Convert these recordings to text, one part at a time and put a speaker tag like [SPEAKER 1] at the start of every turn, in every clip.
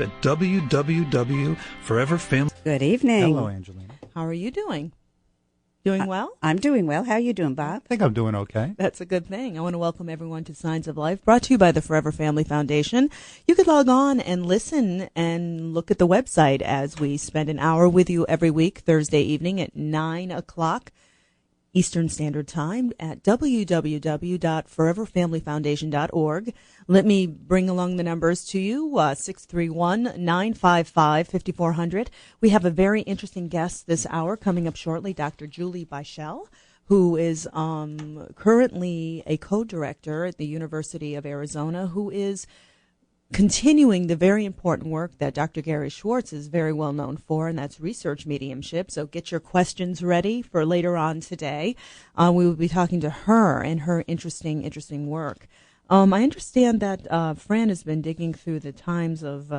[SPEAKER 1] at www.foreverfamily.
[SPEAKER 2] Good evening.
[SPEAKER 3] Hello, Angelina.
[SPEAKER 4] How are you doing? Doing well?
[SPEAKER 2] I'm doing well. How are you doing, Bob?
[SPEAKER 3] I think I'm doing okay.
[SPEAKER 4] That's a good thing. I want to welcome everyone to Signs of Life, brought to you by the Forever Family Foundation. You could log on and listen and look at the website as we spend an hour with you every week, Thursday evening at 9 o'clock Eastern Standard Time at www.foreverfamilyfoundation.org. Let me bring along the numbers to you, 631-955-5400. We have a very interesting guest this hour coming up shortly, Dr. Julie Beischel, who is currently a co-director at the University of Arizona, who is continuing the very important work that Dr. Gary Schwartz is very well known for, and that's research mediumship. So get your questions ready for later on today. We will be talking to her and her interesting work. I understand that Phran has been digging through the times of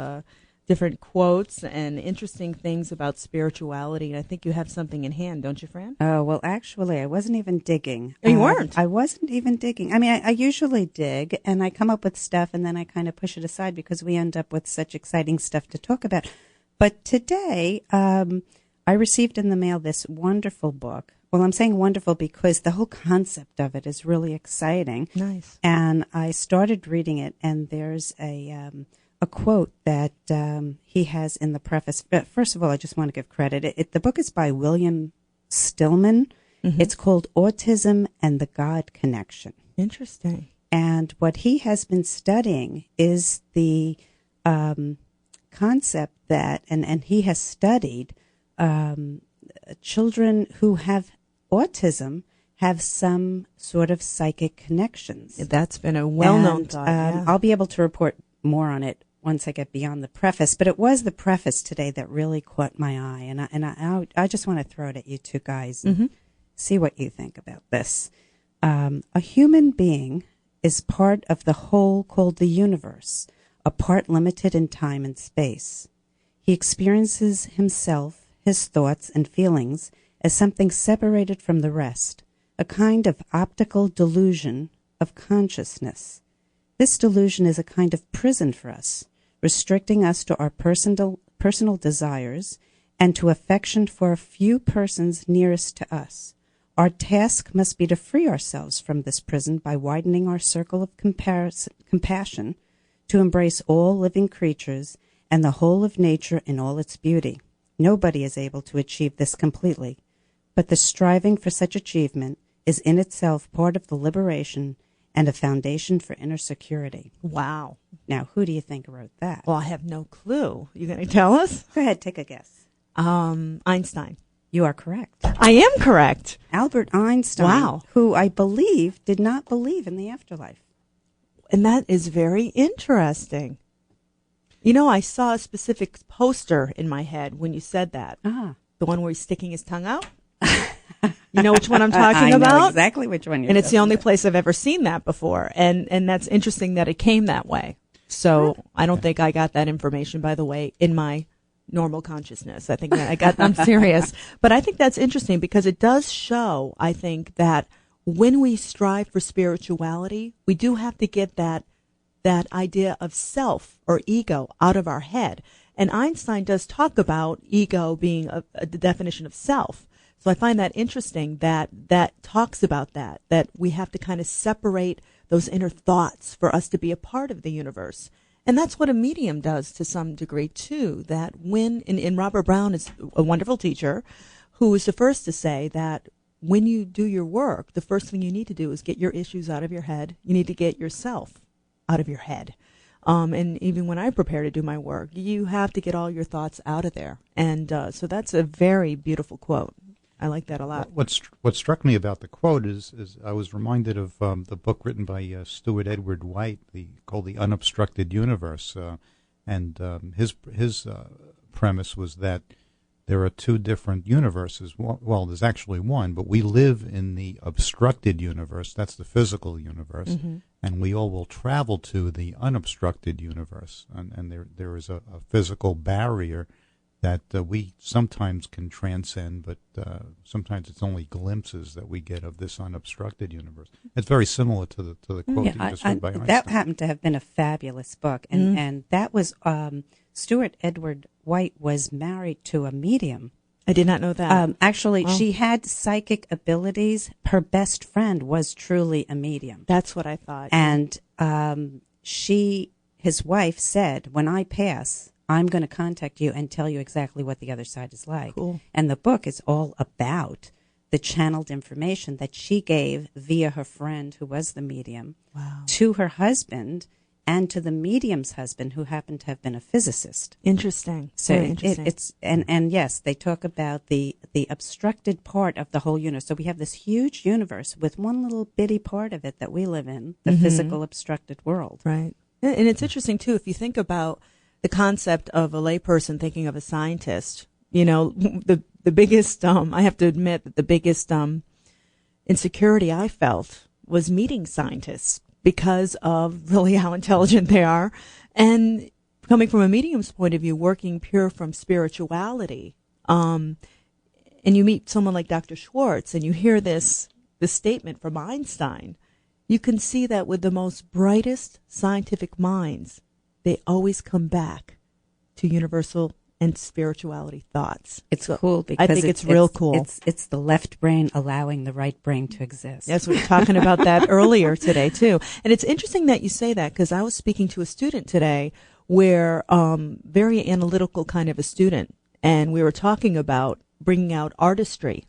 [SPEAKER 4] different quotes and interesting things about spirituality, and I think you have something in hand, don't you, Phran?
[SPEAKER 2] Oh, well, actually, I wasn't even digging.
[SPEAKER 4] Oh, you weren't?
[SPEAKER 2] I wasn't even digging. I mean, I usually dig, and I come up with stuff, and then I kind of push it aside because we end up with such exciting stuff to talk about. But today, I received in the mail this wonderful book. Well, I'm saying wonderful because the whole concept of it is really exciting.
[SPEAKER 4] Nice.
[SPEAKER 2] And I started reading it, and there's a quote that he has in the preface. But first of all, I just want to give credit. The book is by William Stillman. Mm-hmm. It's called Autism and the God Connection.
[SPEAKER 4] Interesting.
[SPEAKER 2] And what he has been studying is the concept that, and he has studied children who have autism have some sort of psychic connections.
[SPEAKER 4] That's been a well-known thought. Yeah.
[SPEAKER 2] I'll be able to report more on it once I get beyond the preface, but it was the preface today that really caught my eye, and I just want to throw it at you two guys and see what you think about this. A human being is part of the whole called the universe, a part limited in time and space. He experiences himself, his thoughts and feelings as something separated from the rest, a kind of optical delusion of consciousness. This delusion is a kind of prison for us, restricting us to our personal desires and to affection for a few persons nearest to us. Our task must be to free ourselves from this prison by widening our circle of compassion to embrace all living creatures and the whole of nature in all its beauty. Nobody is able to achieve this completely, but the striving for such achievement is in itself part of the liberation and a foundation for inner security.
[SPEAKER 4] Wow.
[SPEAKER 2] Now, who do you think wrote that?
[SPEAKER 4] Well, I have no clue. You going to tell us?
[SPEAKER 2] Go ahead, take a guess.
[SPEAKER 4] Einstein.
[SPEAKER 2] You are correct.
[SPEAKER 4] I am correct.
[SPEAKER 2] Albert Einstein,
[SPEAKER 4] wow,
[SPEAKER 2] who I believe did not believe in the afterlife.
[SPEAKER 4] And that is very interesting. You know, I saw a specific poster in my head when you said that.
[SPEAKER 2] Ah.
[SPEAKER 4] The one where he's sticking his tongue out. You know which one I'm talking about?
[SPEAKER 2] I know exactly which one you're
[SPEAKER 4] And it's the only
[SPEAKER 2] about.
[SPEAKER 4] place I've ever seen that before. And that's interesting that it came that way. So I don't think I got that information, by the way, in my normal consciousness. I think that I'm serious. But I think that's interesting because it does show, I think, that when we strive for spirituality, we do have to get that idea of self or ego out of our head. And Einstein does talk about ego being the definition of self. So I find that interesting that talks about that we have to kind of separate those inner thoughts for us to be a part of the universe. And that's what a medium does to some degree, too, that when, and Robert Brown is a wonderful teacher who was the first to say that when you do your work, the first thing you need to do is get your issues out of your head. You need to get yourself out of your head. And even when I prepare to do my work, you have to get all your thoughts out of there. And so that's a very beautiful quote. I like that a lot.
[SPEAKER 3] What struck me about the quote is I was reminded of the book written by Stuart Edward White, called The Unobstructed Universe, and his premise was that there are two different universes. Well, there's actually one, but we live in the obstructed universe. That's the physical universe, and we all will travel to the unobstructed universe, and there is a physical barrier that we sometimes can transcend, but sometimes it's only glimpses that we get of this unobstructed universe. It's very similar to the quote that you just read by Einstein.
[SPEAKER 2] That happened to have been a fabulous book, and that was Stuart Edward White was married to a medium.
[SPEAKER 4] I did not know that.
[SPEAKER 2] Actually, she had psychic abilities. Her best friend was truly a medium.
[SPEAKER 4] That's what I thought.
[SPEAKER 2] And his wife said, when I pass, I'm going to contact you and tell you exactly what the other side is like.
[SPEAKER 4] Cool.
[SPEAKER 2] And the book is all about the channeled information that she gave via her friend who was the medium to her husband and to the medium's husband, who happened to have been a physicist.
[SPEAKER 4] Interesting.
[SPEAKER 2] So
[SPEAKER 4] very interesting.
[SPEAKER 2] And yes, they talk about the obstructed part of the whole universe. So we have this huge universe with one little bitty part of it that we live in, the physical obstructed world.
[SPEAKER 4] Right. And it's interesting, too, if you think about the concept of a layperson thinking of a scientist. You know, the biggest, I have to admit that the biggest insecurity I felt was meeting scientists because of really how intelligent they are. And coming from a medium's point of view, working pure from spirituality, and you meet someone like Dr. Schwartz and you hear this statement from Einstein, you can see that with the most brightest scientific minds, they always come back to universal and spirituality thoughts.
[SPEAKER 2] It's cool because
[SPEAKER 4] I think it's real cool.
[SPEAKER 2] It's the left brain allowing the right brain to exist.
[SPEAKER 4] Yes, we were talking about that earlier today too. And it's interesting that you say that, because I was speaking to a student today where very analytical kind of a student, and we were talking about bringing out artistry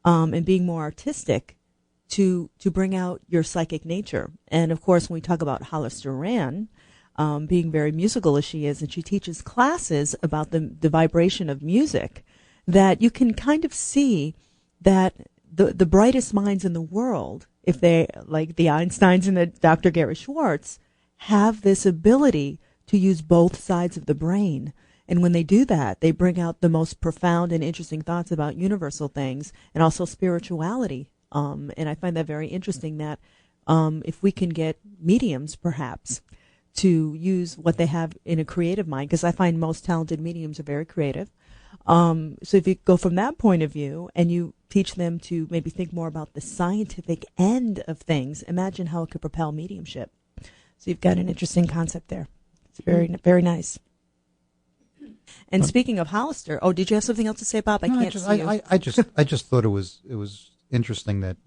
[SPEAKER 4] and being more artistic to bring out your psychic nature. And of course, when we talk about Hollister Rand, being very musical as she is, and she teaches classes about the vibration of music, that you can kind of see that the brightest minds in the world, if they, like the Einsteins and the Dr. Gary Schwartz, have this ability to use both sides of the brain. And when they do that, they bring out the most profound and interesting thoughts about universal things and also spirituality. And I find that very interesting that if we can get mediums, perhaps, to use what they have in a creative mind, because I find most talented mediums are very creative. So if you go from that point of view and you teach them to maybe think more about the scientific end of things, imagine how it could propel mediumship. So you've got an interesting concept there. It's very, very nice. And speaking of Hollister, did you have something else to say, Bob? I
[SPEAKER 3] just thought it was interesting that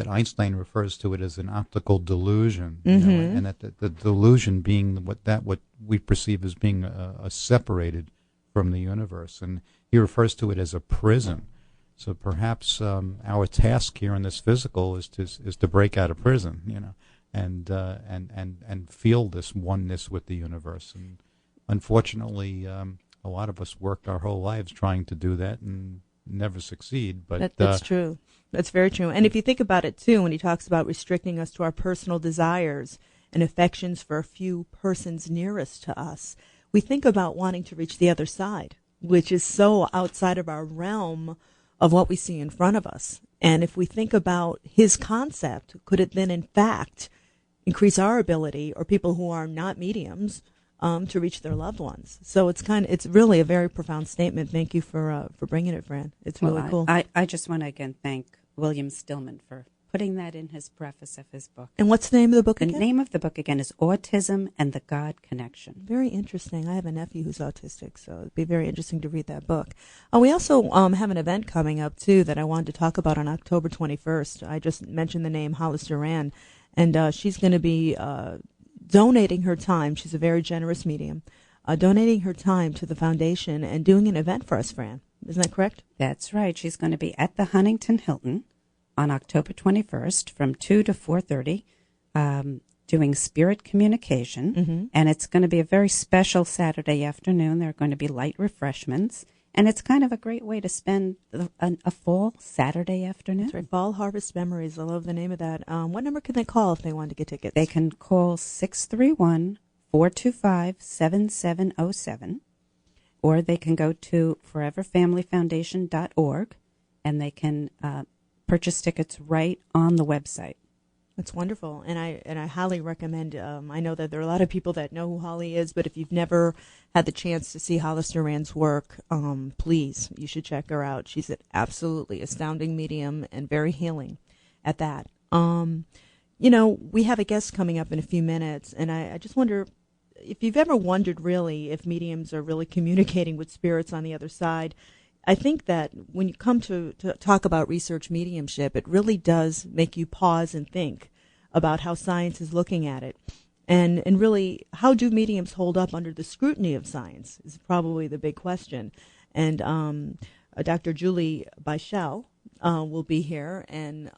[SPEAKER 3] Einstein refers to it as an optical delusion, you know, and that the delusion being what we perceive as being separated from the universe, and he refers to it as a prison. So perhaps our task here in this physical is to break out of prison, you know, and feel this oneness with the universe. And unfortunately, a lot of us work our whole lives trying to do that and never succeed. But
[SPEAKER 4] that's true. That's very true. And if you think about it, too, when he talks about restricting us to our personal desires and affections for a few persons nearest to us, we think about wanting to reach the other side, which is so outside of our realm of what we see in front of us. And if we think about his concept, could it then, in fact, increase our ability, or people who are not mediums, to reach their loved ones? So it's really a very profound statement. Thank you for bringing it, Phran. It's really cool.
[SPEAKER 2] I just want to again thank William Stillman for putting that in his preface of his book.
[SPEAKER 4] And what's the name of the book again?
[SPEAKER 2] The name of the book again is Autism and the God Connection.
[SPEAKER 4] Very interesting. I have a nephew who's autistic, so it'd be very interesting to read that book. We also have an event coming up, too, that I wanted to talk about on October 21st. I just mentioned the name Hollister Rand, and she's going to be donating her time. She's a very generous medium, donating her time to the foundation and doing an event for us, Phran. Isn't that correct?
[SPEAKER 2] That's right. She's going to be at the Huntington Hilton on October 21st from 2 to 4:30, doing spirit communication. And it's going to be a very special Saturday afternoon. There are going to be light refreshments. And it's kind of a great way to spend a fall Saturday afternoon.
[SPEAKER 4] That's right. Fall Harvest Memories. I love the name of that. What number can they call if they want to get tickets?
[SPEAKER 2] They can call 631-425-7707, or they can go to foreverfamilyfoundation.org, and they can purchase tickets right on the website.
[SPEAKER 4] That's wonderful, and I highly recommend. I know that there are a lot of people that know who Holly is, but if you've never had the chance to see Hollister Rand's work, please, you should check her out. She's an absolutely astounding medium and very healing at that. We have a guest coming up in a few minutes, and I just wonder, if you've ever wondered really if mediums are really communicating with spirits on the other side, I think that when you come to talk about research mediumship, it really does make you pause and think about how science is looking at it. And really, how do mediums hold up under the scrutiny of science is probably the big question. And Dr. Julie Beischel will be here, and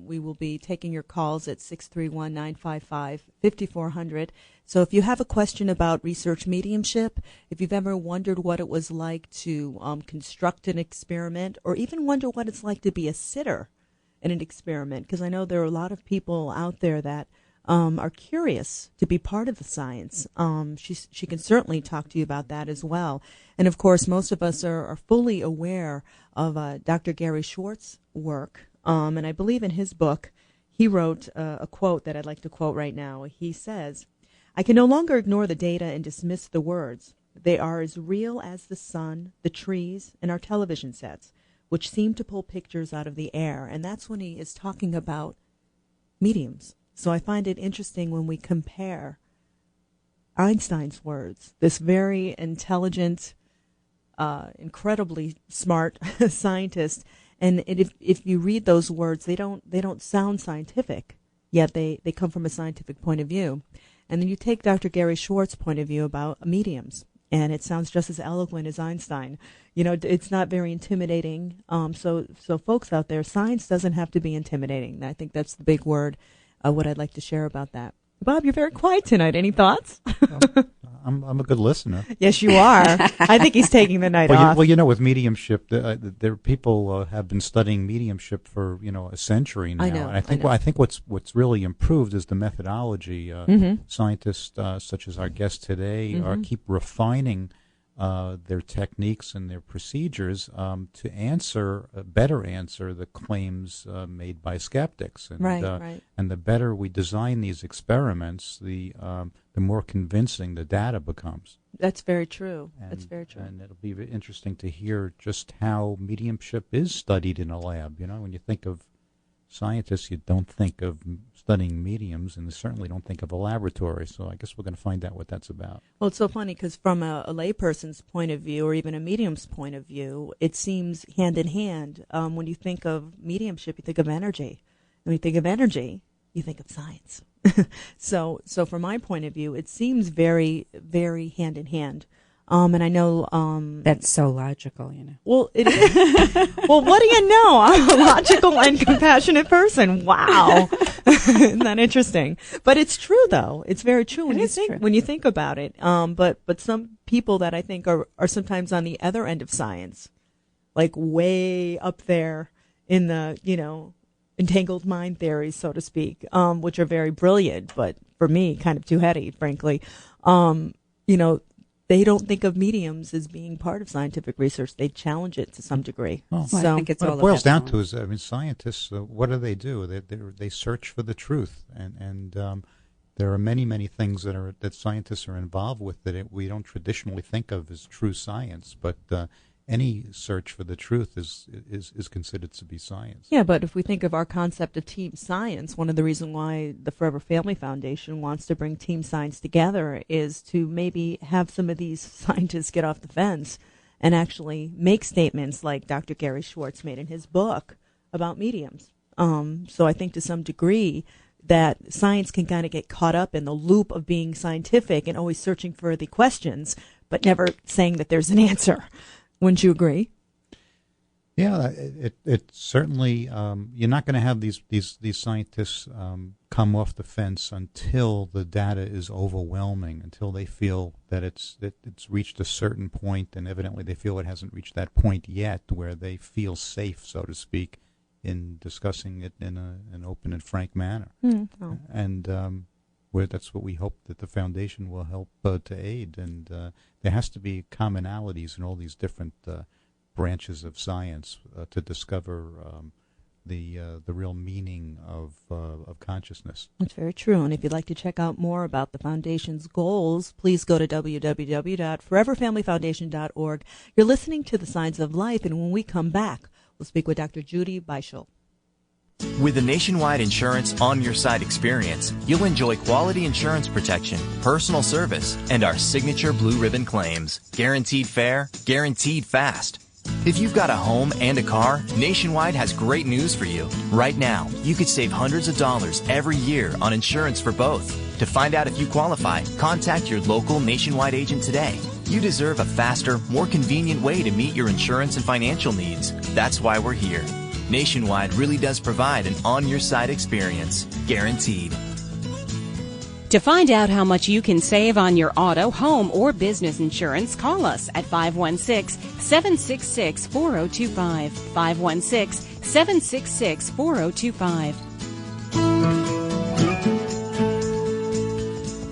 [SPEAKER 4] we will be taking your calls at 631-955-5400. So if you have a question about research mediumship, if you've ever wondered what it was like to construct an experiment, or even wonder what it's like to be a sitter in an experiment, because I know there are a lot of people out there that are curious to be part of the science. She can certainly talk to you about that as well. And of course, most of us are fully aware of Dr. Gary Schwartz's work. And I believe in his book, he wrote a quote that I'd like to quote right now. He says, "I can no longer ignore the data and dismiss the words. They are as real as the sun, the trees, and our television sets, which seem to pull pictures out of the air." And that's when he is talking about mediums. So I find it interesting when we compare Einstein's words, this very intelligent, incredibly smart scientist, and if you read those words, they don't sound scientific, yet they come from a scientific point of view. And then you take Dr. Gary Schwartz's point of view about mediums, and it sounds just as eloquent as Einstein. You know, it's not very intimidating. So folks out there, science doesn't have to be intimidating. I think that's the big word. What I'd like to share about that. Bob, you're very quiet tonight. Any thoughts?
[SPEAKER 3] I'm a good listener.
[SPEAKER 4] Yes, you are. I think he's taking the night off.
[SPEAKER 3] Well, with mediumship, there people have been studying mediumship for a century now.
[SPEAKER 4] I know.
[SPEAKER 3] And I think what's really improved is the methodology. Scientists such as our guest today keep refining their techniques and their procedures to better answer the claims made by skeptics. And,
[SPEAKER 4] right.
[SPEAKER 3] And the better we design these experiments, the more convincing the data becomes.
[SPEAKER 4] That's very true.
[SPEAKER 3] And
[SPEAKER 4] And
[SPEAKER 3] it'll be interesting to hear just how mediumship is studied in a lab. When you think of scientists, you don't think of studying mediums, and certainly don't think of a laboratory. So I guess we're going to find out what that's about.
[SPEAKER 4] Well, it's so funny because from a layperson's point of view, or even a medium's point of view, it seems hand in hand. When you think of mediumship, you think of energy. When you think of energy, you think of science. So from my point of view, it seems very, very hand in hand. And I know
[SPEAKER 2] that's so logical,
[SPEAKER 4] Well, it is. Well, what do you know? I'm a logical and compassionate person. Wow, isn't that interesting? But it's true, though. It's very true when you think about it. But some people that I think are sometimes on the other end of science, like way up there in the entangled mind theories, so to speak, which are very brilliant, but for me, kind of too heady, frankly. They don't think of mediums as being part of scientific research. They challenge it to some degree.
[SPEAKER 3] Oh.
[SPEAKER 2] Well, I think it's
[SPEAKER 3] what
[SPEAKER 2] all
[SPEAKER 3] it boils
[SPEAKER 2] about
[SPEAKER 3] down to is, scientists, what do? They search for the truth, and there are many things that scientists are involved with that we don't traditionally think of as true science, but any search for the truth is considered to be science.
[SPEAKER 4] Yeah, but if we think of our concept of team science, one of the reasons why the Forever Family Foundation wants to bring team science together is to maybe have some of these scientists get off the fence and actually make statements like Dr. Gary Schwartz made in his book about mediums. So I think to some degree that science can kind of get caught up in the loop of being scientific and always searching for the questions, but never saying that there's an answer. Wouldn't you agree?
[SPEAKER 3] Yeah, it certainly. You're not going to have these scientists come off the fence until the data is overwhelming, until they feel that it's reached a certain point, and evidently they feel it hasn't reached that point yet, where they feel safe, so to speak, in discussing it in an open and frank manner.
[SPEAKER 4] Oh.
[SPEAKER 3] And that's what we hope that the foundation will help to aid. And there has to be commonalities in all these different branches of science to discover the real meaning of consciousness.
[SPEAKER 4] That's very true. And if you'd like to check out more about the Foundation's goals, please go to www.foreverfamilyfoundation.org. You're listening to The Signs of Life, and when we come back, we'll speak with Dr. Judy Beischel.
[SPEAKER 1] With the Nationwide Insurance on-your-side experience, you'll enjoy quality insurance protection, personal service, and our signature blue ribbon claims. Guaranteed fair, guaranteed fast. If you've got a home and a car, Nationwide has great news for you. Right now, you could save hundreds of dollars every year on insurance for both. To find out if you qualify, contact your local Nationwide agent today. You deserve a faster, more convenient way to meet your insurance and financial needs. That's why we're here. Nationwide really does provide an on-your-side experience, guaranteed.
[SPEAKER 5] To find out how much you can save on your auto, home, or business insurance, call us at 516-766-4025. 516-766-4025.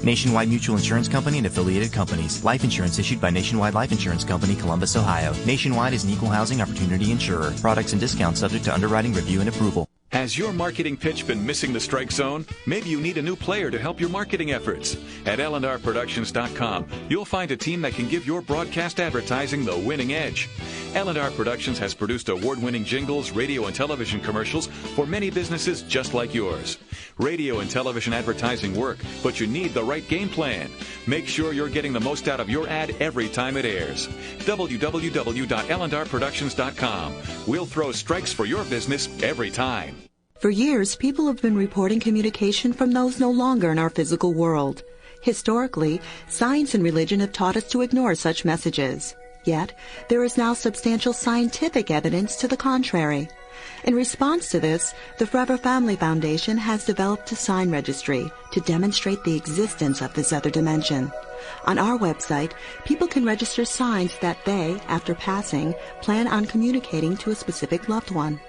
[SPEAKER 1] Nationwide Mutual Insurance Company and affiliated companies. Life insurance issued by Nationwide Life Insurance Company, Columbus, Ohio. Nationwide is an equal housing opportunity insurer. Products and discounts subject to underwriting review and approval.
[SPEAKER 6] Has your marketing pitch been missing the strike zone? Maybe you need a new player to help your marketing efforts. At L&Rproductions.com, you'll find a team that can give your broadcast advertising the winning edge. L&R Productions has produced award-winning jingles, radio and television commercials for many businesses just like yours. Radio and television advertising work, but you need the right game plan. Make sure you're getting the most out of your ad every time it airs. www.L&Rproductions.com. We'll throw strikes for your business every time.
[SPEAKER 7] For years, people have been reporting communication from those no longer in our physical world. Historically, science and religion have taught us to ignore such messages. Yet, there is now substantial scientific evidence to the contrary. In response to this, the Forever Family Foundation has developed a sign registry to demonstrate the existence of this other dimension. On our website, people can register signs that they, after passing, plan on communicating to a specific loved one.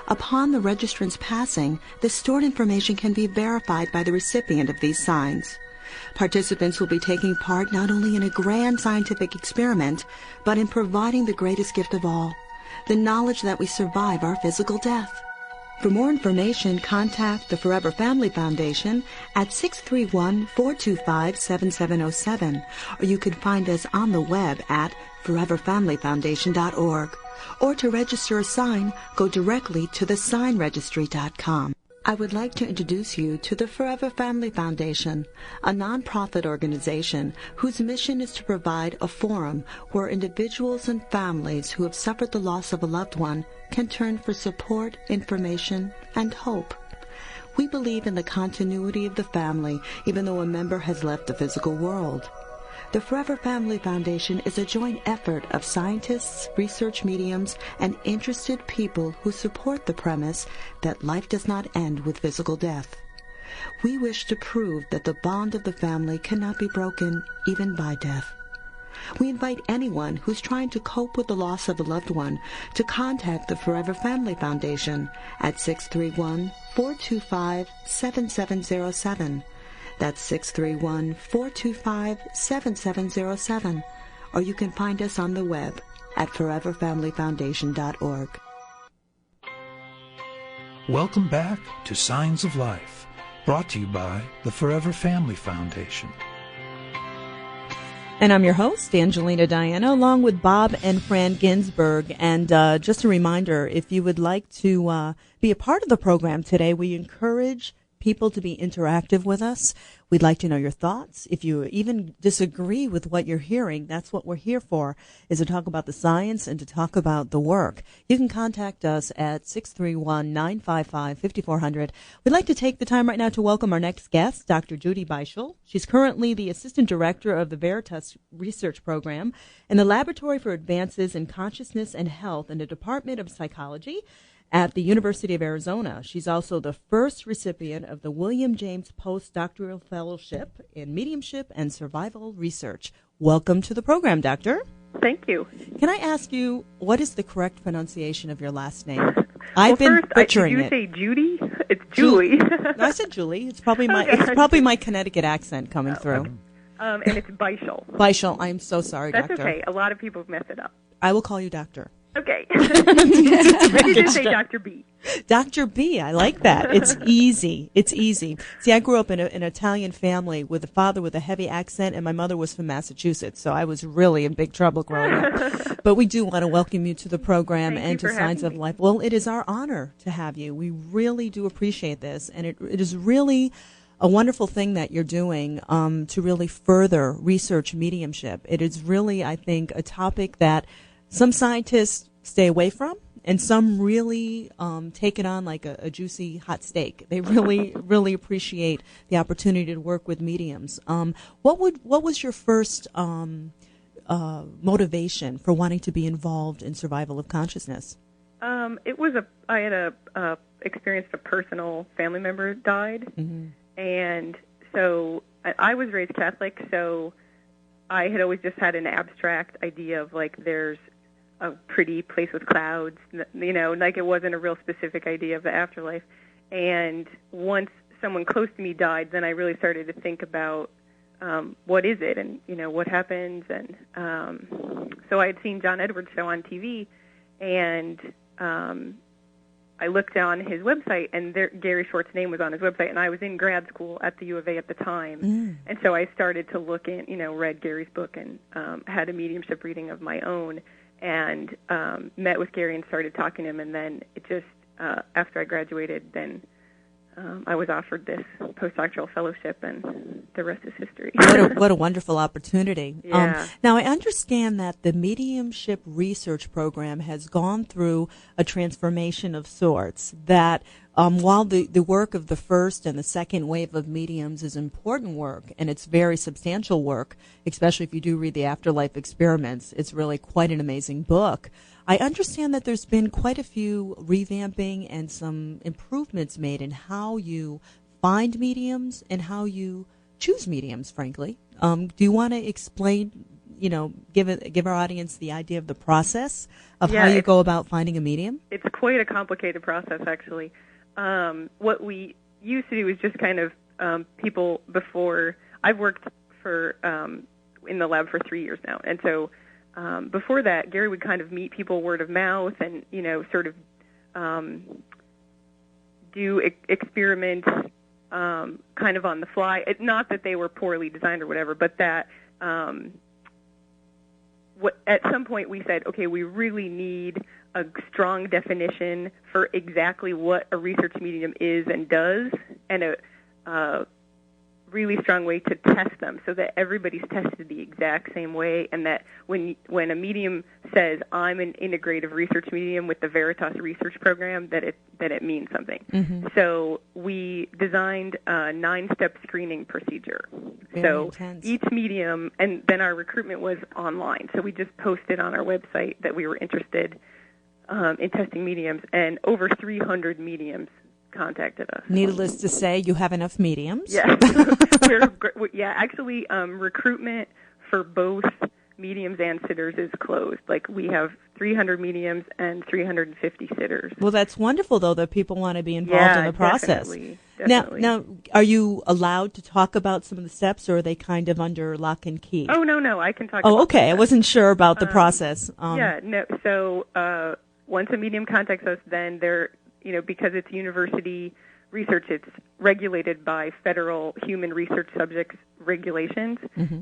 [SPEAKER 7] Upon the registrant's passing, the stored information can be verified by the recipient of these signs. Participants will be taking part not only in a grand scientific experiment, but in providing the greatest gift of all, the knowledge that we survive our physical death. For more information, contact the Forever Family Foundation at 631-425-7707, or you can find us on the web at foreverfamilyfoundation.org. Or to register a sign, go directly to thesignregistry.com. I would like to introduce you to the Forever Family Foundation, a nonprofit organization whose mission is to provide a forum where individuals and families who have suffered the loss of a loved one can turn for support, information, and hope. We believe in the continuity of the family, even though a member has left the physical world. The Forever Family Foundation is a joint effort of scientists, research mediums, and interested people who support the premise that life does not end with physical death. We wish to prove that the bond of the family cannot be broken even by death. We invite anyone who's trying to cope with the loss of a loved one to contact the Forever Family Foundation at 631-425-7707. That's 631-425-7707. Or you can find us on the web at foreverfamilyfoundation.org.
[SPEAKER 8] Welcome back to Signs of Life, brought to you by the Forever Family Foundation.
[SPEAKER 4] And I'm your host, Angelina Diana, along with Bob and Phran Ginsberg. And just a reminder, if you would like to be a part of the program today, we encourage people to be interactive with us. We'd like to know your thoughts. If you even disagree with what you're hearing, that's what we're here for, is to talk about the science and to talk about the work. You can contact us at 631-955-5400. We'd like to take the time right now to welcome our next guest, Dr. Judy Beischel. She's currently the Assistant Director of the Veritas Research Program in the Laboratory for Advances in Consciousness and Health in the Department of Psychology at the University of Arizona. She's also the first recipient of the William James Postdoctoral Fellowship in Mediumship and Survival Research. Welcome to the program, Doctor.
[SPEAKER 9] Thank you.
[SPEAKER 4] Can I ask you, what is the correct pronunciation of your last name? I've been butchering it.
[SPEAKER 9] Did you say Judy? It's Julie.
[SPEAKER 4] No, I said Julie. It's probably my Connecticut accent coming through.
[SPEAKER 9] And it's Beischel.
[SPEAKER 4] Beischel. I'm so sorry,
[SPEAKER 9] That's
[SPEAKER 4] Doctor.
[SPEAKER 9] That's okay. A lot of people mess it up.
[SPEAKER 4] I will call you Doctor.
[SPEAKER 9] Okay. You did say Dr. B.
[SPEAKER 4] Dr. B, I like that. It's easy. It's easy. See, I grew up in an Italian family with a father with a heavy accent, and my mother was from Massachusetts, so I was really in big trouble growing up. But we do want to welcome you to the program and to Signs of Life. Well, it is our honor to have you. We really do appreciate this, and it is really a wonderful thing that you're doing to really further research mediumship. It is really, I think, a topic that some scientists stay away from, and some really take it on like a juicy hot steak. They really, really appreciate the opportunity to work with mediums. What was your first motivation for wanting to be involved in survival of consciousness?
[SPEAKER 9] I had experienced a personal family member died, and so I was raised Catholic, so I had always just had an abstract idea of like there's a pretty place with clouds, like it wasn't a real specific idea of the afterlife. And once someone close to me died, then I really started to think about what is it and, what happens. And so I had seen John Edwards' show on TV, and I looked on his website, and Gary Short's name was on his website, and I was in grad school at the U of A at the time. And so I started to look in, read Gary's book and had a mediumship reading of my own, and met with Gary and started talking to him. And then it just, after I graduated, then I was offered this postdoctoral fellowship, and the rest is history.
[SPEAKER 4] What a wonderful opportunity.
[SPEAKER 9] Yeah.
[SPEAKER 4] Now, I understand that the mediumship research program has gone through a transformation of sorts, that while the work of the first and the second wave of mediums is important work, and it's very substantial work, especially if you do read the Afterlife Experiments, it's really quite an amazing book. I understand that there's been quite a few revamping and some improvements made in how you find mediums and how you choose mediums, frankly. Do you want to explain, give our audience the idea of the process of how you go about finding a medium?
[SPEAKER 9] It's quite a complicated process, actually. What we used to do is just kind of people before. I've worked for in the lab for 3 years now, and so before that, Gary would kind of meet people word of mouth and, sort of do experiments kind of on the fly. Not that they were poorly designed or whatever, but that at some point we said, okay, we really need a strong definition for exactly what a research medium is and does, and a really strong way to test them so that everybody's tested the exact same way, and that when a medium says, I'm an integrative research medium with the Veritas research program, that it means something. So we designed a 9-step screening procedure. Very intense. Each medium, and then our recruitment was online, so we just posted on our website that we were interested in testing mediums, and over 300 mediums contacted us.
[SPEAKER 4] Needless to say, you have enough mediums.
[SPEAKER 9] Yes. Actually, recruitment for both mediums and sitters is closed. Like, we have 300 mediums and 350 sitters.
[SPEAKER 4] Well, that's wonderful, though, that people want to be involved in the process.
[SPEAKER 9] Definitely.
[SPEAKER 4] Now, are you allowed to talk about some of the steps, or are they kind of under lock and key?
[SPEAKER 9] Oh, no, I can talk about
[SPEAKER 4] okay. I wasn't sure about the process.
[SPEAKER 9] So once a medium contacts us, then they're, because it's university research, it's regulated by federal human research subjects regulations,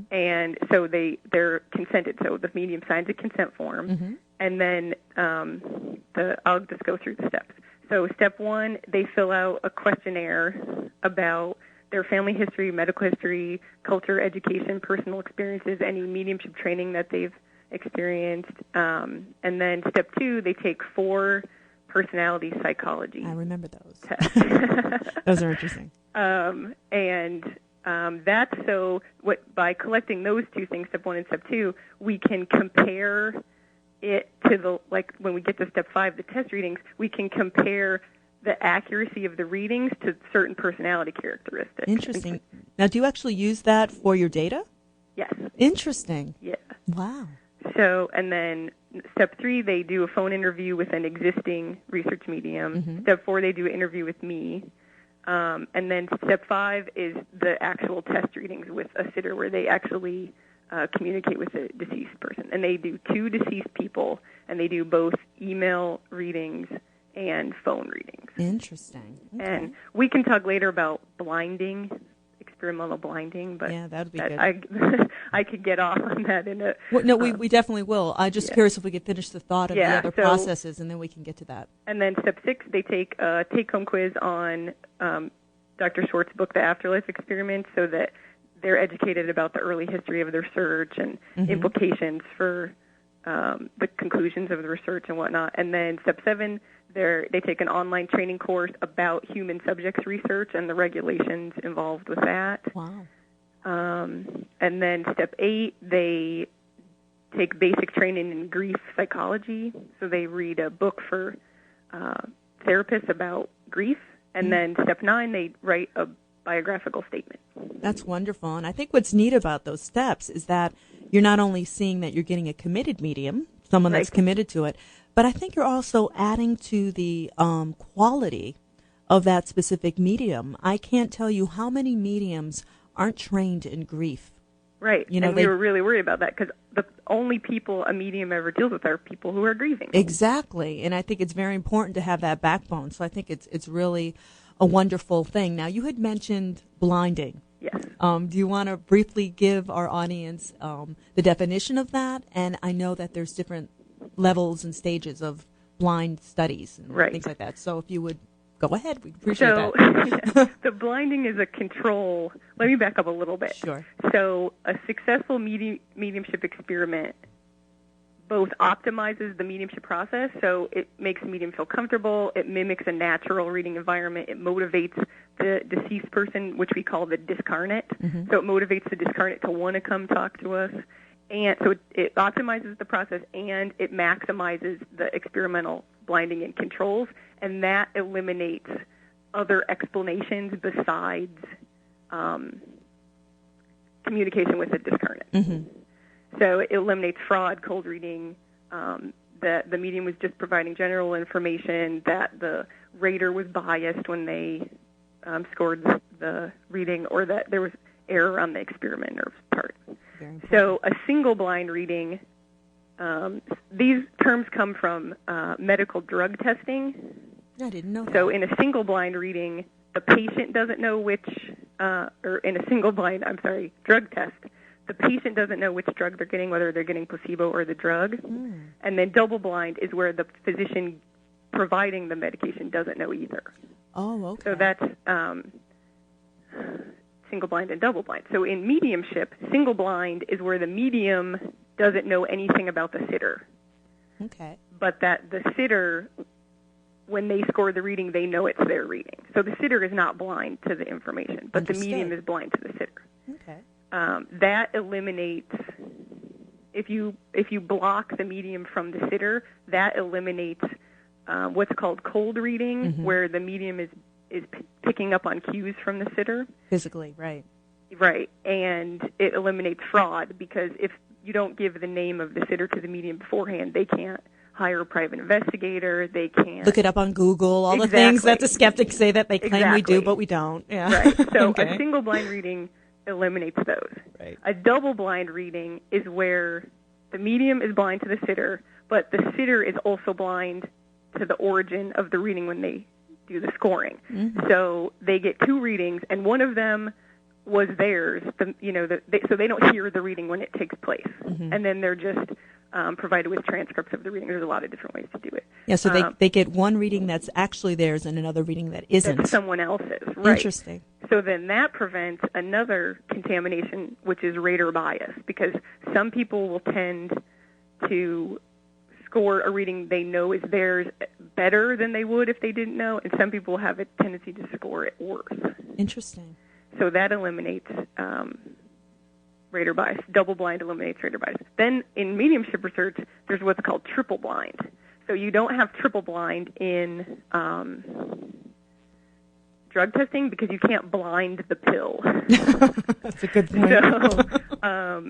[SPEAKER 9] and so they're consented. So the medium signs a consent form, and then I'll just go through the steps. So step 1, they fill out a questionnaire about their family history, medical history, culture, education, personal experiences, any mediumship training that they've experienced, and then step 2, they take 4 personality psychology.
[SPEAKER 4] I remember those.
[SPEAKER 9] Tests.
[SPEAKER 4] Those are interesting.
[SPEAKER 9] That's so. By collecting those 2 things, step 1 and step 2, we can compare it to when we get to step 5, the test readings, we can compare the accuracy of the readings to certain personality characteristics.
[SPEAKER 4] Interesting. Now, do you actually use that for your data?
[SPEAKER 9] Yes.
[SPEAKER 4] Interesting.
[SPEAKER 9] Yeah.
[SPEAKER 4] Wow.
[SPEAKER 9] So, and then step 3, they do a phone interview with an existing research medium. Step 4, they do an interview with me. And then step 5 is the actual test readings with a sitter, where they actually communicate with the deceased person. And they do 2 deceased people, and they do both email readings and phone readings.
[SPEAKER 4] Interesting. Okay.
[SPEAKER 9] And we can talk later about blinding, experimental blinding, but
[SPEAKER 4] yeah, that would be good.
[SPEAKER 9] I could get off on that in a...
[SPEAKER 4] Well, no, we definitely will. I'm just curious if we could finish the thought of the other processes, and then we can get to that.
[SPEAKER 9] And then step 6, they take a take-home quiz on Dr. Schwartz's book, The Afterlife Experiment, so that they're educated about the early history of the research and implications for the conclusions of the research and whatnot. And then step 7, they take an online training course about human subjects research and the regulations involved with that.
[SPEAKER 4] Wow.
[SPEAKER 9] And then step 8, they take basic training in grief psychology. So they read a book for therapists about grief. And then step 9, they write a biographical statement.
[SPEAKER 4] That's wonderful. And I think what's neat about those steps is that you're not only seeing that you're getting a committed medium, someone that's committed to it, but I think you're also adding to the quality of that specific medium. I can't tell you how many mediums aren't trained in grief.
[SPEAKER 9] Right. And we were really worried about that because the only people a medium ever deals with are people who are grieving.
[SPEAKER 4] Exactly. And I think it's very important to have that backbone. So I think it's really a wonderful thing. Now, you had mentioned blinding.
[SPEAKER 9] Yes.
[SPEAKER 4] Do you want to briefly give our audience the definition of that? And I know that there's different levels and stages of blind studies and things like that. So if you would go ahead, we'd appreciate that.
[SPEAKER 9] The blinding is a control. Let me back up a little bit.
[SPEAKER 4] Sure.
[SPEAKER 9] So a successful mediumship experiment both optimizes the mediumship process, so it makes the medium feel comfortable, it mimics a natural reading environment, it motivates the deceased person, which we call the discarnate. So it motivates the discarnate to want to come talk to us. And so it optimizes the process and it maximizes the experimental blinding and controls, and that eliminates other explanations besides communication with the discarnate. So it eliminates fraud, cold reading, that the medium was just providing general information, that the rater was biased when they scored the reading, or that there was error on the experimenter part. So a single blind reading, these terms come from medical drug testing.
[SPEAKER 4] I didn't know that.
[SPEAKER 9] So in a single blind reading, the patient doesn't know which, or in a single blind, drug test, the patient doesn't know which drug they're getting, whether they're getting placebo or the drug. And then double blind is where the physician providing the medication doesn't know either.
[SPEAKER 4] Oh, okay.
[SPEAKER 9] So that's single blind and double blind. So in mediumship, single blind is where the medium doesn't know anything about the sitter.
[SPEAKER 4] Okay.
[SPEAKER 9] But that the sitter, when they score the reading, they know it's their reading. So the sitter is not blind to the information, but the medium is blind to the sitter.
[SPEAKER 4] Okay.
[SPEAKER 9] That eliminates, if you block the medium from the sitter, that eliminates what's called cold reading, where the medium is picking up on cues from the sitter.
[SPEAKER 4] Physically, right.
[SPEAKER 9] Right, and it eliminates fraud, because if you don't give the name of the sitter to the medium beforehand, they can't hire a private investigator, they can't...
[SPEAKER 4] Look it up on Google, all the things that the skeptics say that they claim we do, but we don't. Yeah.
[SPEAKER 9] Right, so a single blind reading eliminates those.
[SPEAKER 4] Right.
[SPEAKER 9] A double blind reading is where the medium is blind to the sitter, but the sitter is also blind to the origin of the reading when they do the scoring. So they get two readings, and one of them was theirs, so they don't hear the reading when it takes place. And then they're just provided with transcripts of the reading. There's a lot of different ways to do it.
[SPEAKER 4] Yeah, so they get one reading that's actually theirs and another reading that isn't.
[SPEAKER 9] That's someone else's, right.
[SPEAKER 4] Interesting.
[SPEAKER 9] So then that prevents another contamination, which is rater bias, because some people will tend to score a reading they know is theirs better than they would if they didn't know, and some people have a tendency to score it worse.
[SPEAKER 4] Interesting.
[SPEAKER 9] So that eliminates rater bias. Double blind eliminates rater bias. Then in mediumship research, there's what's called triple blind. So you don't have triple blind in drug testing because you can't blind the pill.
[SPEAKER 4] That's a good point.
[SPEAKER 9] So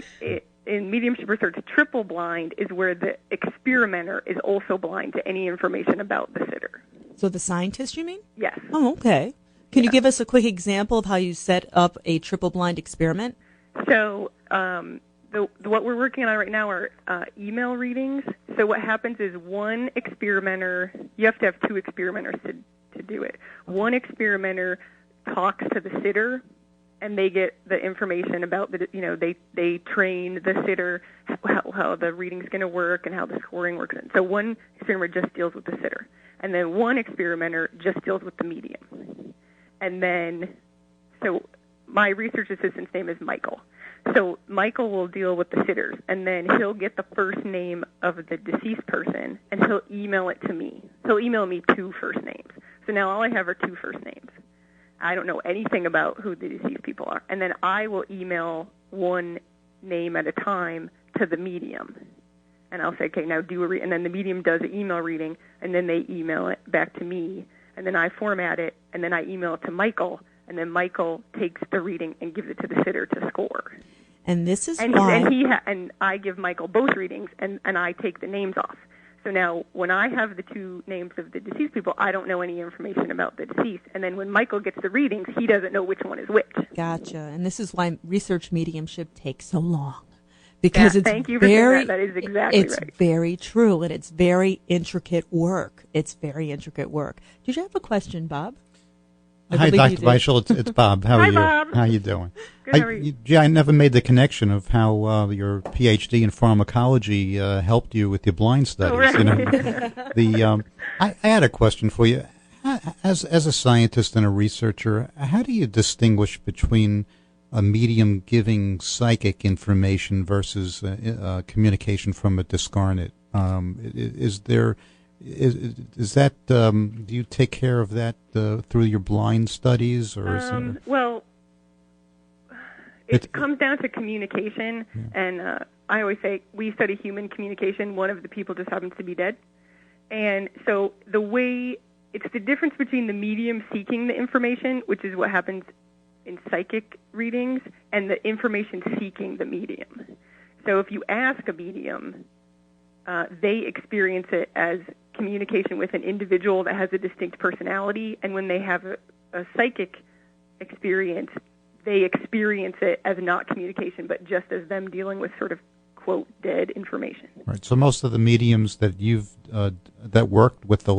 [SPEAKER 9] in mediumship research, triple blind is where the experimenter is also blind to any information about the sitter.
[SPEAKER 4] So the scientist, you mean?
[SPEAKER 9] Yes.
[SPEAKER 4] Oh, okay. Can you give us a quick example of how you set up a triple blind experiment?
[SPEAKER 9] So what we're working on right now are email readings. So what happens is one experimenter you have to have two experimenters to do it. One experimenter talks to the sitter, and they get the information about they train the sitter how the reading's going to work and how the scoring works. So one experimenter just deals with the sitter, and then one experimenter just deals with the medium. And then, so my research assistant's name is Michael. So Michael will deal with the sitters, and then he'll get the first name of the deceased person, and he'll email it to me. He'll email me 2 first names. So now all I have are 2 first names. I don't know anything about who the deceased people are. And then I will email one name at a time to the medium. And I'll say, okay, now do a read. And then the medium does an email reading, and then they email it back to me. And then I format it, and then I email it to Michael. And then Michael takes the reading and gives it to the sitter to score.
[SPEAKER 4] And this is why...
[SPEAKER 9] And I give Michael both readings, and I take the names off. So now when I have the 2 names of the deceased people, I don't know any information about the deceased. And then when Michael gets the readings, he doesn't know which one is which.
[SPEAKER 4] Gotcha. And this is why research mediumship takes so long. Because
[SPEAKER 9] thank you for saying that. That is exactly right.
[SPEAKER 4] It's very true, and it's very intricate work. Did you have a question, Bob?
[SPEAKER 3] Hi, Dr. Beischel. It's Bob. How are you?
[SPEAKER 9] Bob.
[SPEAKER 3] How are you doing?
[SPEAKER 9] Good, how are you?
[SPEAKER 3] I never made the connection of how your PhD in pharmacology helped you with your blind studies.
[SPEAKER 9] Oh, right.
[SPEAKER 3] I had a question for you. As a scientist and a researcher, how do you distinguish between a medium giving psychic information versus communication from a discarnate? Is that do you take care of that through your blind studies, or is it?
[SPEAKER 9] Well, it comes down to communication, and I always say we study human communication. One of the people just happens to be dead, and so it's the difference between the medium seeking the information, which is what happens in psychic readings, and the information seeking the medium. So if you ask a medium, they experience it as communication with an individual that has a distinct personality, and when they have a psychic experience, they experience it as not communication, but just as them dealing with sort of, quote, dead information.
[SPEAKER 3] Right. So most of the mediums that you've that worked with the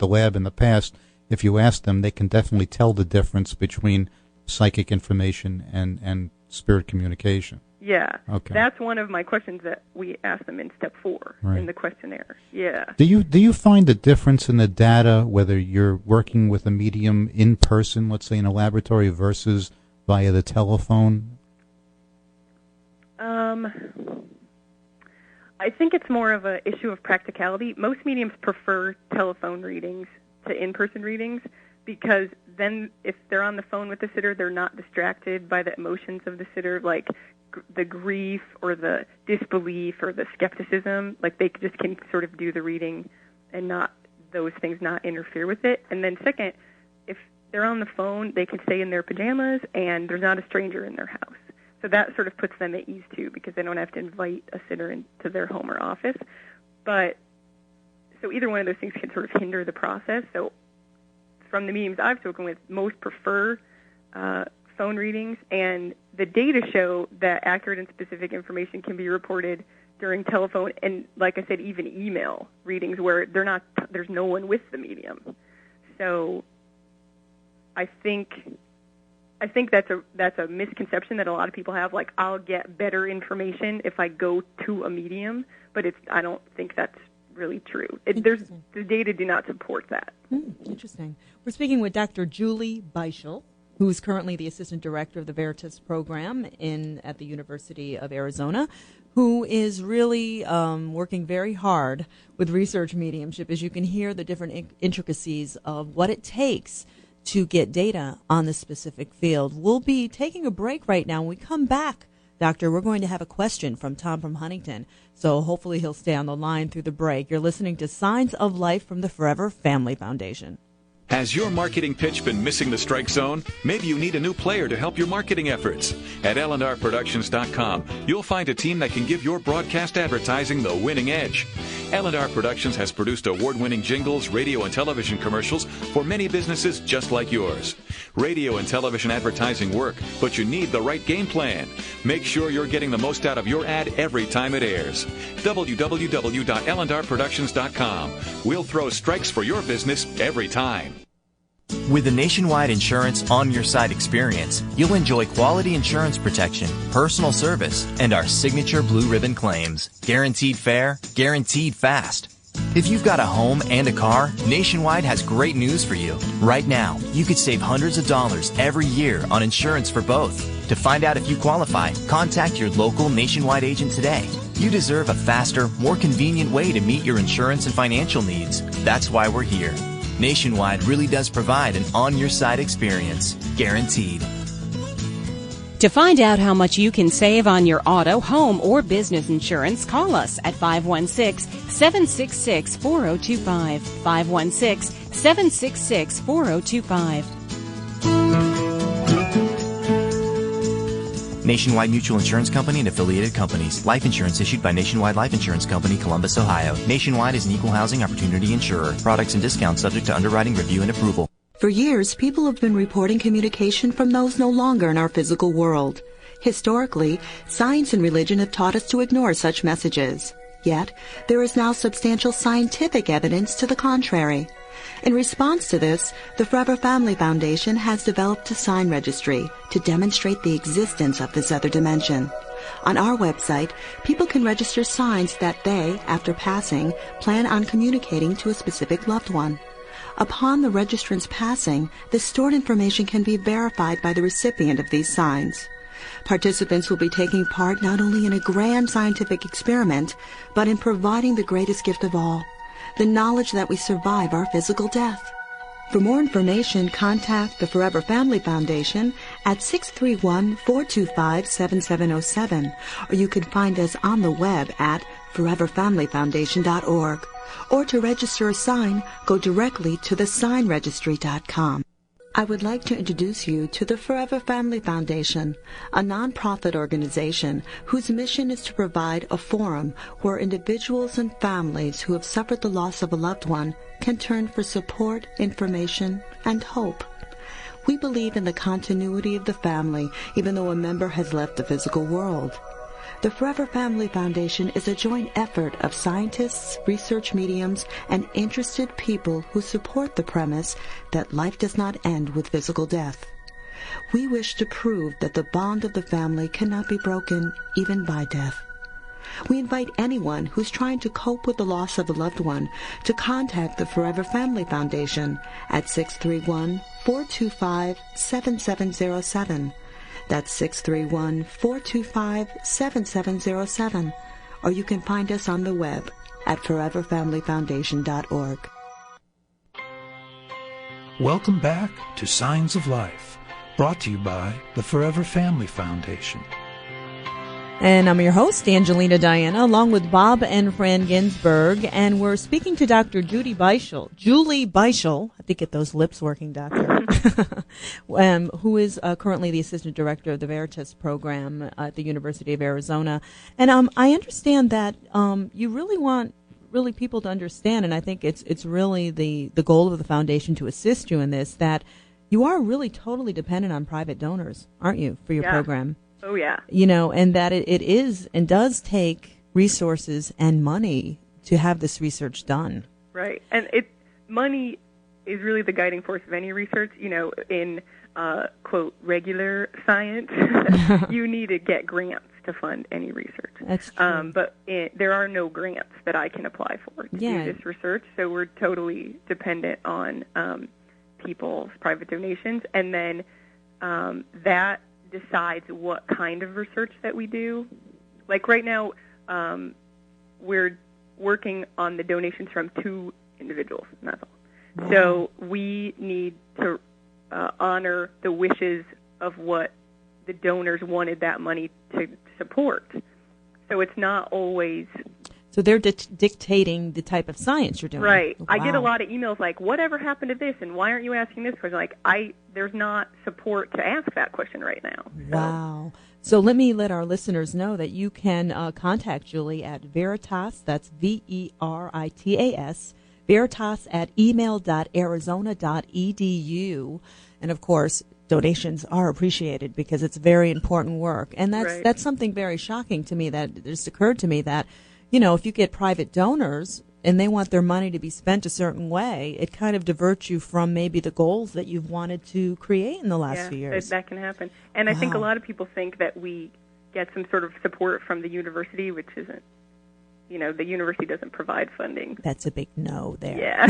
[SPEAKER 3] lab in the past, if you ask them, they can definitely tell the difference between psychic information and spirit communication.
[SPEAKER 9] Yeah.
[SPEAKER 3] Okay.
[SPEAKER 9] That's one of my questions that we ask them in step 4 in the questionnaire. Yeah.
[SPEAKER 3] Do you find a difference in the data whether you're working with a medium in person, let's say in a laboratory, versus via the telephone?
[SPEAKER 9] I think it's more of an issue of practicality. Most mediums prefer telephone readings to in-person readings, because then if they're on the phone with the sitter, they're not distracted by the emotions of the sitter, like the grief or the disbelief or the skepticism. Like they just can sort of do the reading and not those things not interfere with it. And then second, if they're on the phone, they can stay in their pajamas and there's not a stranger in their house. So that sort of puts them at ease too, because they don't have to invite a sitter into their home or office. But so either one of those things can sort of hinder the process. So from the mediums I've spoken with, most prefer phone readings, and the data show that accurate and specific information can be reported during telephone and, like I said, even email readings where there's no one with the medium. So I think that's a misconception that a lot of people have. Like, I'll get better information if I go to a medium, but I don't think that's really true. The data do not support that.
[SPEAKER 4] Interesting. We're speaking with Dr. Julie Beischel, who is currently the assistant director of the Veritas program at the University of Arizona, who is really working very hard with research mediumship. As you can hear, the different intricacies of what it takes to get data on this specific field. We'll be taking a break right now. When we come back, Doctor, we're going to have a question from Tom from Huntington, so hopefully he'll stay on the line through the break. You're listening to Signs of Life from the Forever Family Foundation.
[SPEAKER 6] Has your marketing pitch been missing the strike zone? Maybe you need a new player to help your marketing efforts. At L&Rproductions.com, you'll find a team that can give your broadcast advertising the winning edge. L&R Productions has produced award-winning jingles, radio, and television commercials for many businesses just like yours. Radio and television advertising work, but you need the right game plan. Make sure you're getting the most out of your ad every time it airs. www.ellendarproductions.com. We'll throw strikes for your business every time.
[SPEAKER 1] With the nationwide insurance on-your-site experience, you'll enjoy quality insurance protection, personal service, and our signature blue ribbon claims. Guaranteed fair, guaranteed fast. If you've got a home and a car, Nationwide has great news for you. Right now, you could save hundreds of dollars every year on insurance for both. To find out if you qualify, contact your local Nationwide agent today. You deserve a faster, more convenient way to meet your insurance and financial needs. That's why we're here. Nationwide really does provide an on-your-site experience, guaranteed.
[SPEAKER 5] To find out how much you can save on your auto, home, or business insurance, call us at 516-766-4025. 516-766-4025.
[SPEAKER 1] Nationwide Mutual Insurance Company and affiliated companies. Life insurance issued by Nationwide Life Insurance Company, Columbus, Ohio. Nationwide is an equal housing opportunity insurer. Products and discounts subject to underwriting review and approval.
[SPEAKER 7] For years, people have been reporting communication from those no longer in our physical world. Historically, science and religion have taught us to ignore such messages. Yet, there is now substantial scientific evidence to the contrary. In response to this, the Forever Family Foundation has developed a sign registry to demonstrate the existence of this other dimension. On our website, people can register signs that they, after passing, plan on communicating to a specific loved one. Upon the registrant's passing, the stored information can be verified by the recipient of these signs. Participants will be taking part not only in a grand scientific experiment, but in providing the greatest gift of all, the knowledge that we survive our physical death. For more information, contact the Forever Family Foundation at 631-425-7707, or you can find us on the web at foreverfamilyfoundation.org. Or to register a sign, go directly to thesignregistry.com. I would like to introduce you to the Forever Family Foundation, a nonprofit organization whose mission is to provide a forum where individuals and families who have suffered the loss of a loved one can turn for support, information, and hope. We believe in the continuity of the family, even though a member has left the physical world. The Forever Family Foundation is a joint effort of scientists, research mediums, and interested people who support the premise that life does not end with physical death. We wish to prove that the bond of the family cannot be broken even by death. We invite anyone who's trying to cope with the loss of a loved one to contact the Forever Family Foundation at 631-425-7707. That's 631-425-7707. Or you can find us on the web at foreverfamilyfoundation.org.
[SPEAKER 8] Welcome back to Signs of Life, brought to you by the Forever Family Foundation.
[SPEAKER 4] And I'm your host, Angelina Diana, along with Bob and Phran Ginsberg, and we're speaking to Dr. Julie Beischel. I think get those lips working, Doctor, who is currently the Assistant Director of the Veritas Program at the University of Arizona. And I understand that you really want people to understand, and I think it's really the goal of the foundation to assist you in this, that you are really totally dependent on private donors, aren't you, for your program?
[SPEAKER 9] Oh, yeah.
[SPEAKER 4] You know, and that it is and does take resources and money to have this research done.
[SPEAKER 9] Right. And money is really the guiding force of any research. You know, in, quote, regular science, you need to get grants to fund any research.
[SPEAKER 4] That's true.
[SPEAKER 9] But there are no grants that I can apply for to do this research, so we're totally dependent on people's private donations. And then that decides what kind of research that we do. Like right now, we're working on the donations from 2 individuals, and that's all. Wow. So we need to honor the wishes of what the donors wanted that money to support. So it's not always...
[SPEAKER 4] So they're dictating the type of science you're doing.
[SPEAKER 9] Right.
[SPEAKER 4] Wow.
[SPEAKER 9] I get a lot of emails like, whatever happened to this, and why aren't you asking this question? Like, there's not support to ask that question right now.
[SPEAKER 4] Wow. So let our listeners know that you can contact Julie at Veritas, that's Veritas, veritas@email.arizona.edu. And, of course, donations are appreciated because it's very important work. And that's something very shocking to me that just occurred to me that, if you get private donors and they want their money to be spent a certain way, it kind of diverts you from maybe the goals that you've wanted to create in the last few years.
[SPEAKER 9] That can happen. And I think a lot of people think that we get some sort of support from the university, which isn't. The university doesn't provide funding.
[SPEAKER 4] That's a big no there.
[SPEAKER 9] Yeah.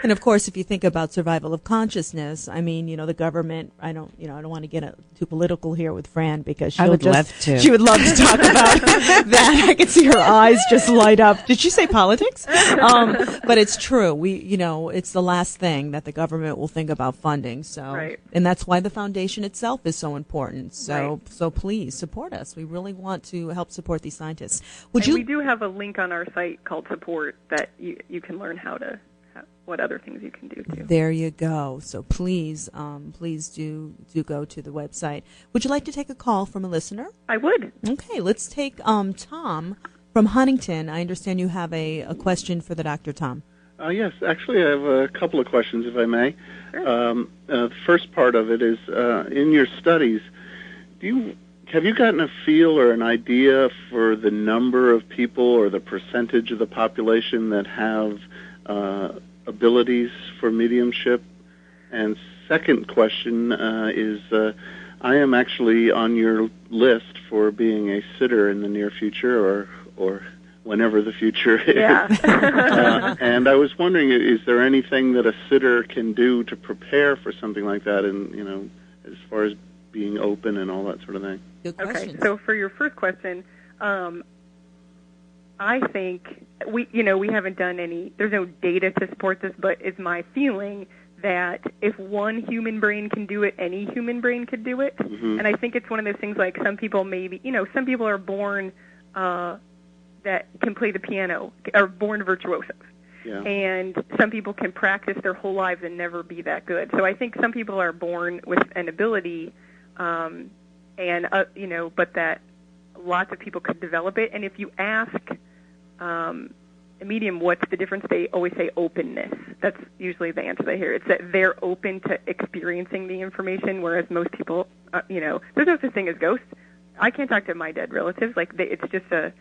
[SPEAKER 4] And of course, if you think about survival of consciousness, I mean, the government, I don't want to get too political here with Phran because she would love to talk about that. I could see her eyes just light up. Did she say politics? But it's true. It's the last thing that the government will think about funding. So, and that's why the foundation itself is so important. So please support us. We really want to help support these scientists.
[SPEAKER 9] We do have a link on our site called support that you can learn what other things you can do too.
[SPEAKER 4] There you go. So please do go to the website. Would you like to take a call from a listener?
[SPEAKER 9] I would.
[SPEAKER 4] Okay, let's take Tom from Huntington. I understand you have a question for the Dr. Tom.
[SPEAKER 10] Yes, actually I have a couple of questions, if I may.
[SPEAKER 9] Sure.
[SPEAKER 10] The first part of it is, in your studies, have you gotten a feel or an idea for the number of people or the percentage of the population that have abilities for mediumship? And second question is, I am actually on your list for being a sitter in the near future or whenever the future is.
[SPEAKER 9] Yeah.
[SPEAKER 10] And I was wondering, is there anything that a sitter can do to prepare for something like that, and as far as being open and all that sort of thing?
[SPEAKER 4] Good question.
[SPEAKER 9] Okay, so for your first question, I think we haven't done any. There's no data to support this, but it's my feeling that if one human brain can do it, any human brain could do it.
[SPEAKER 10] Mm-hmm.
[SPEAKER 9] And I think it's one of those things like some people are born that can play the piano, are born virtuosos.
[SPEAKER 10] Yeah.
[SPEAKER 9] And some people can practice their whole lives and never be that good. So I think some people are born with an ability, but that lots of people could develop it. And if you ask a medium what's the difference, they always say openness. That's usually the answer they hear. It's that they're open to experiencing the information, whereas most people, there's no such thing as ghosts. I can't talk to my dead relatives. It's just a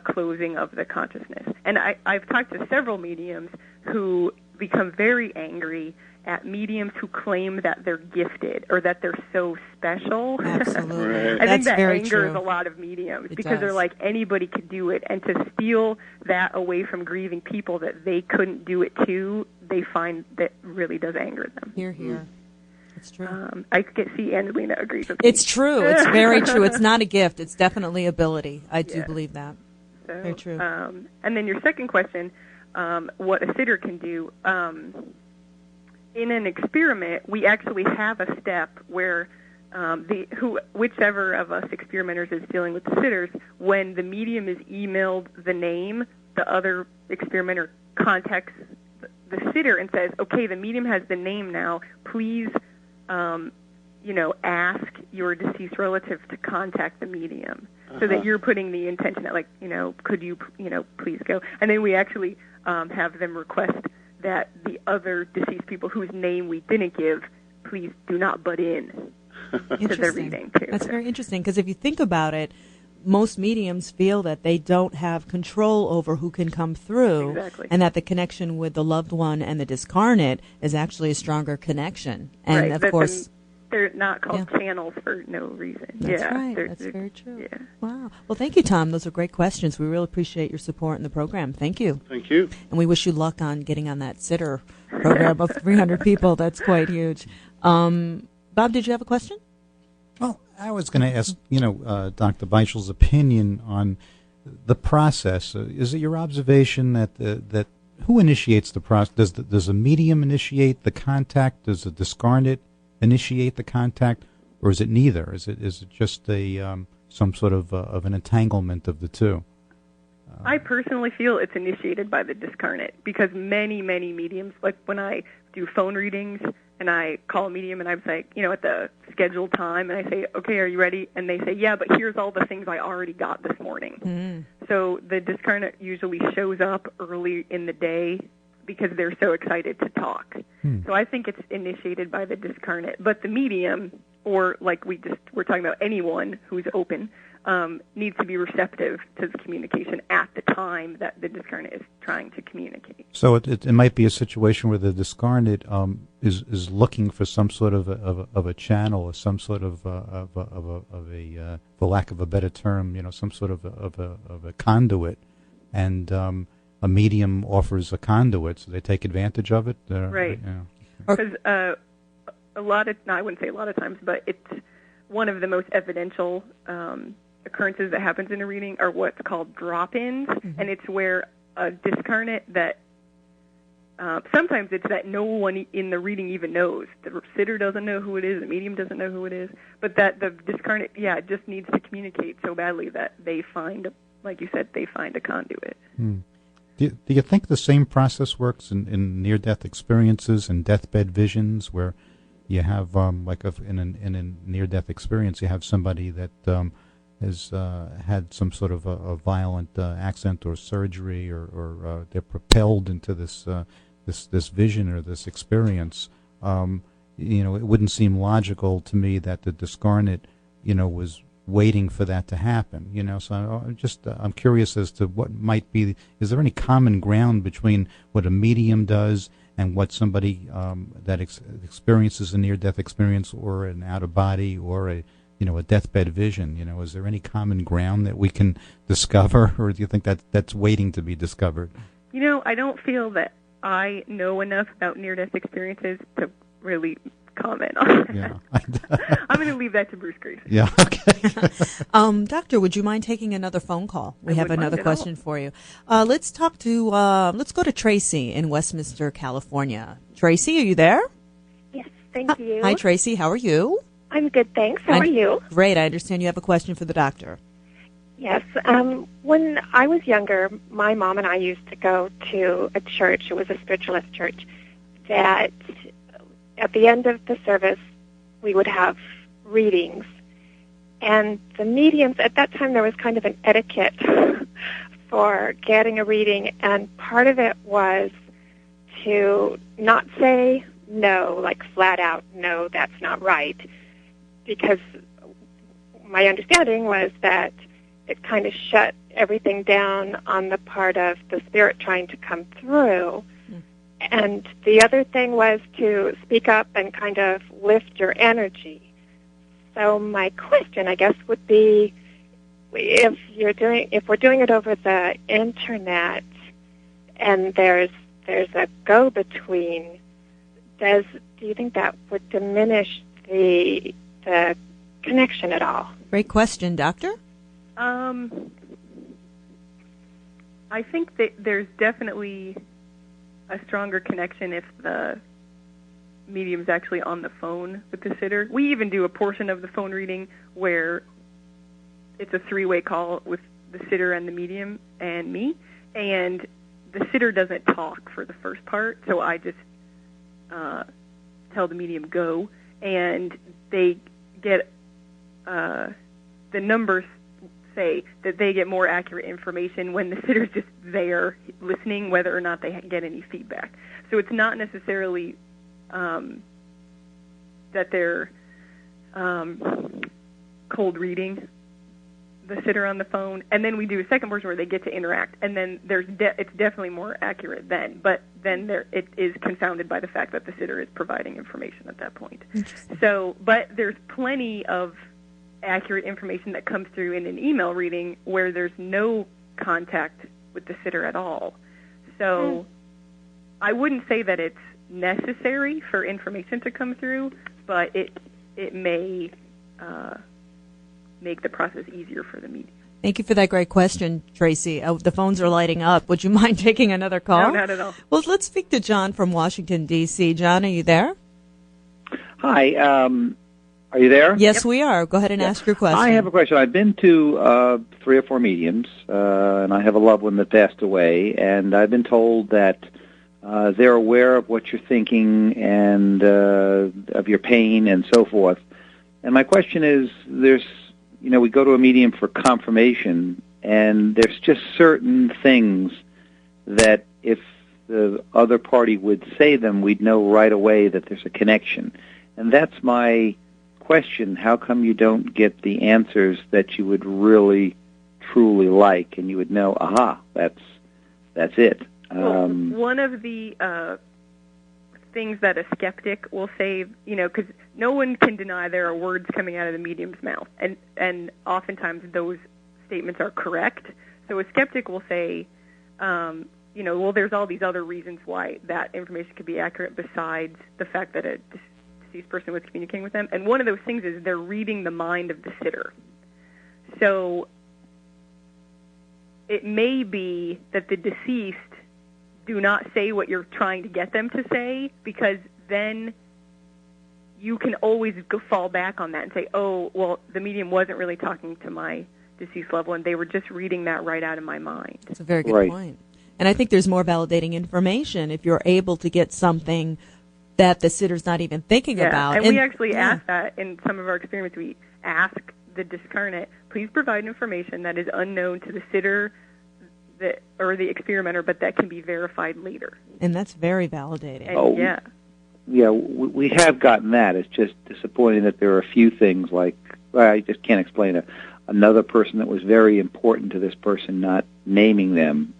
[SPEAKER 9] closing of the consciousness. And I've talked to several mediums who become very angry at mediums who claim that they're gifted or that they're so special.
[SPEAKER 4] Absolutely.
[SPEAKER 10] Right.
[SPEAKER 9] I think that
[SPEAKER 4] very
[SPEAKER 9] angers
[SPEAKER 4] true.
[SPEAKER 9] a lot of mediums because
[SPEAKER 4] does.
[SPEAKER 9] they're like, anybody could do it. And to steal that away from grieving people that they couldn't do it too, they find that really does anger them.
[SPEAKER 4] Hear, hear. It's true.
[SPEAKER 9] I can see Angelina agrees with me.
[SPEAKER 4] It's true. It's very true. It's not a gift. It's definitely ability. I do believe that.
[SPEAKER 9] So,
[SPEAKER 4] very true.
[SPEAKER 9] And then your second question, what a sitter can do. In an experiment, we actually have a step where whichever of us experimenters is dealing with the sitters, when the medium is emailed the name, the other experimenter contacts the sitter and says, okay, the medium has the name now, please ask your deceased relative to contact the medium, so that you're putting the intention that, could you, please go. And then we actually have them request that the other deceased people whose name we didn't give, please do not butt in to the reading, too.
[SPEAKER 4] That's very interesting, because if you think about it, most mediums feel that they don't have control over who can come through,
[SPEAKER 9] Exactly.
[SPEAKER 4] and that the connection with the loved one and the discarnate is actually a stronger connection. And,
[SPEAKER 9] right.
[SPEAKER 4] of course,
[SPEAKER 9] they're not called channels for no reason.
[SPEAKER 4] That's
[SPEAKER 9] yeah,
[SPEAKER 4] right.
[SPEAKER 9] They're
[SPEAKER 4] That's very true.
[SPEAKER 9] Yeah.
[SPEAKER 4] Wow. Well, thank you, Tom. Those are great questions. We really appreciate your support in the program. Thank you.
[SPEAKER 10] Thank you.
[SPEAKER 4] And we wish you luck on getting on that sitter program of 300 people. That's quite huge. Bob, did you have a question?
[SPEAKER 3] Well, I was going to ask, Dr. Beischel's opinion on the process. Is it your observation that who initiates the process? Does a medium initiate the contact? Does a discarnate initiate the contact, or is it neither? Is it just some sort of an entanglement of the two?
[SPEAKER 9] I personally feel it's initiated by the discarnate, because many, many mediums, like when I do phone readings and I call a medium and I'm like, at the scheduled time, and I say, okay, are you ready? And they say, yeah, but here's all the things I already got this morning.
[SPEAKER 4] Mm.
[SPEAKER 9] So the discarnate usually shows up early in the day because they're so excited to talk. So I think it's initiated by the discarnate. But the medium, or like we're talking about anyone who's open, needs to be receptive to the communication at the time that the discarnate is trying to communicate.
[SPEAKER 3] So it might be a situation where the discarnate is looking for some sort of a channel, or some sort of a for lack of a better term, some sort of a conduit, and a medium offers a conduit, so they take advantage of it.
[SPEAKER 9] Right. Because a lot of, I wouldn't say a lot of times, but it's one of the most evidential occurrences that happens in a reading are what's called drop-ins, and it's where a discarnate that sometimes it's that no one in the reading even knows. The sitter doesn't know who it is, the medium doesn't know who it is, but that the discarnate, just needs to communicate so badly that they find, like you said, they find a conduit.
[SPEAKER 3] Do you think the same process works in near-death experiences and deathbed visions, where you have, in a near-death experience, you have somebody that has had some sort of a violent accident or surgery, or they're propelled into this vision or this experience? It wouldn't seem logical to me that the discarnate, was waiting for that to happen. So I'm curious as to what might be. Is there any common ground between what a medium does and what somebody that experiences a near-death experience, or an out-of-body, or a deathbed vision? Is there any common ground that we can discover, or do you think that's waiting to be discovered?
[SPEAKER 9] I don't feel that I know enough about near-death experiences to really comment on that.
[SPEAKER 3] Yeah.
[SPEAKER 9] I'm going to leave that to Bruce Grace.
[SPEAKER 3] Yeah, okay.
[SPEAKER 4] Doctor, would you mind taking another phone call? We have another question for you. Let's go to Tracy in Westminster, California. Tracy, are you there?
[SPEAKER 11] Yes, thank you.
[SPEAKER 4] Hi, Tracy. How are you?
[SPEAKER 11] I'm good, thanks. How are you?
[SPEAKER 4] Great. I understand you have a question for the doctor.
[SPEAKER 11] Yes. When I was younger, my mom and I used to go to a church. It was a spiritualist church that at the end of the service, we would have readings. And the mediums, at that time, there was kind of an etiquette for getting a reading, and part of it was to not say no, like flat out, no, that's not right, because my understanding was that it kind of shut everything down on the part of the spirit trying to come through. And the other thing was to speak up and kind of lift your energy. So my question, I guess, would be, if we're doing it over the internet, and there's a go-between, do you think that would diminish the connection at all?
[SPEAKER 4] Great question, Doctor.
[SPEAKER 9] I think that there's definitely a stronger connection if the medium's actually on the phone with the sitter. We even do a portion of the phone reading where it's a three-way call with the sitter and the medium and me, and the sitter doesn't talk for the first part, so I just tell the medium go, and they get the numbers say that they get more accurate information when the sitter's just there listening, whether or not they get any feedback. So it's not necessarily that they're cold reading the sitter on the phone, and then we do a second portion where they get to interact, and then it's definitely more accurate then, but then it is confounded by the fact that the sitter is providing information at that point. So, but there's plenty of accurate information that comes through in an email reading where there's no contact with the sitter at all. So I wouldn't say that it's necessary for information to come through, but it may make the process easier for the medium.
[SPEAKER 4] Thank you for that great question, Tracy. The phones are lighting up. Would you mind taking another call?
[SPEAKER 9] No, not at all.
[SPEAKER 4] Well, let's speak to John from Washington, D.C. John, are you there?
[SPEAKER 12] Hi. Are you there?
[SPEAKER 4] Yes, we are. Go ahead and ask your question.
[SPEAKER 12] I have a question. I've been to 3 or 4 mediums, and I have a loved one that passed away, and I've been told that they're aware of what you're thinking and of your pain and so forth. And my question is, we go to a medium for confirmation, and there's just certain things that if the other party would say them, we'd know right away that there's a connection. And that's my question. How come you don't get the answers that you would really, truly like, and you would know, aha, that's it?
[SPEAKER 9] Well, one of the things that a skeptic will say, because no one can deny there are words coming out of the medium's mouth, and oftentimes those statements are correct. So a skeptic will say, well, there's all these other reasons why that information could be accurate besides the fact that a deceased person was communicating with them. And one of those things is they're reading the mind of the sitter. So it may be that the deceased do not say what you're trying to get them to say, because then you can always fall back on that and say, oh, well, the medium wasn't really talking to my deceased loved one. They were just reading that right out of my mind.
[SPEAKER 4] That's a very good point. And I think there's more validating information if you're able to get something that the sitter's not even thinking about.
[SPEAKER 9] And we actually ask that in some of our experiments. We ask the discarnate, please provide information that is unknown to the sitter or the experimenter, but that can be verified later.
[SPEAKER 4] And that's very validating.
[SPEAKER 9] And
[SPEAKER 12] Yeah, we have gotten that. It's just disappointing that there are a few things like, I just can't explain another person that was very important to this person, not naming them.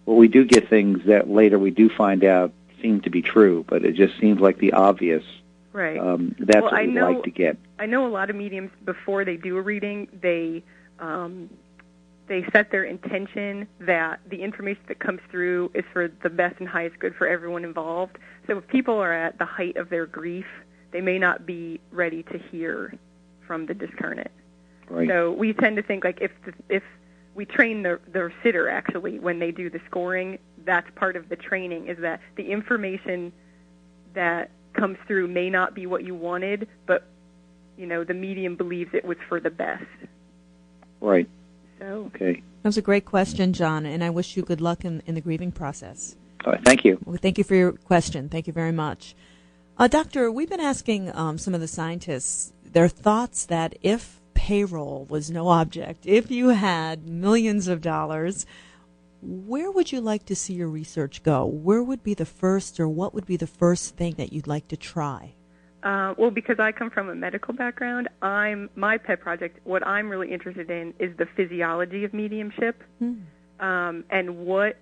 [SPEAKER 12] We do get things that later we do find out seem to be true, but it just seems like the obvious.
[SPEAKER 9] Right.
[SPEAKER 12] That's what we'd like to get.
[SPEAKER 9] I know a lot of mediums, before they do a reading, they set their intention that the information that comes through is for the best and highest good for everyone involved. So if people are at the height of their grief, they may not be ready to hear from the discarnate.
[SPEAKER 12] Right.
[SPEAKER 9] So we tend to think, like, if we train the sitter, actually, when they do the scoring, that's part of the training, is that the information that comes through may not be what you wanted, but, the medium believes it was for the best.
[SPEAKER 12] Right.
[SPEAKER 9] So.
[SPEAKER 12] Okay.
[SPEAKER 4] That was a great question, John, and I wish you good luck in the grieving process.
[SPEAKER 12] All right, thank you.
[SPEAKER 4] Well, thank you for your question. Thank you very much. Doctor, we've been asking some of the scientists their thoughts that if payroll was no object, if you had millions of dollars, where would you like to see your research go? Where would be the first, or what would be the first thing that you'd like to try?
[SPEAKER 9] Well, because I come from a medical background, my pet project, what I'm really interested in is the physiology of mediumship, and what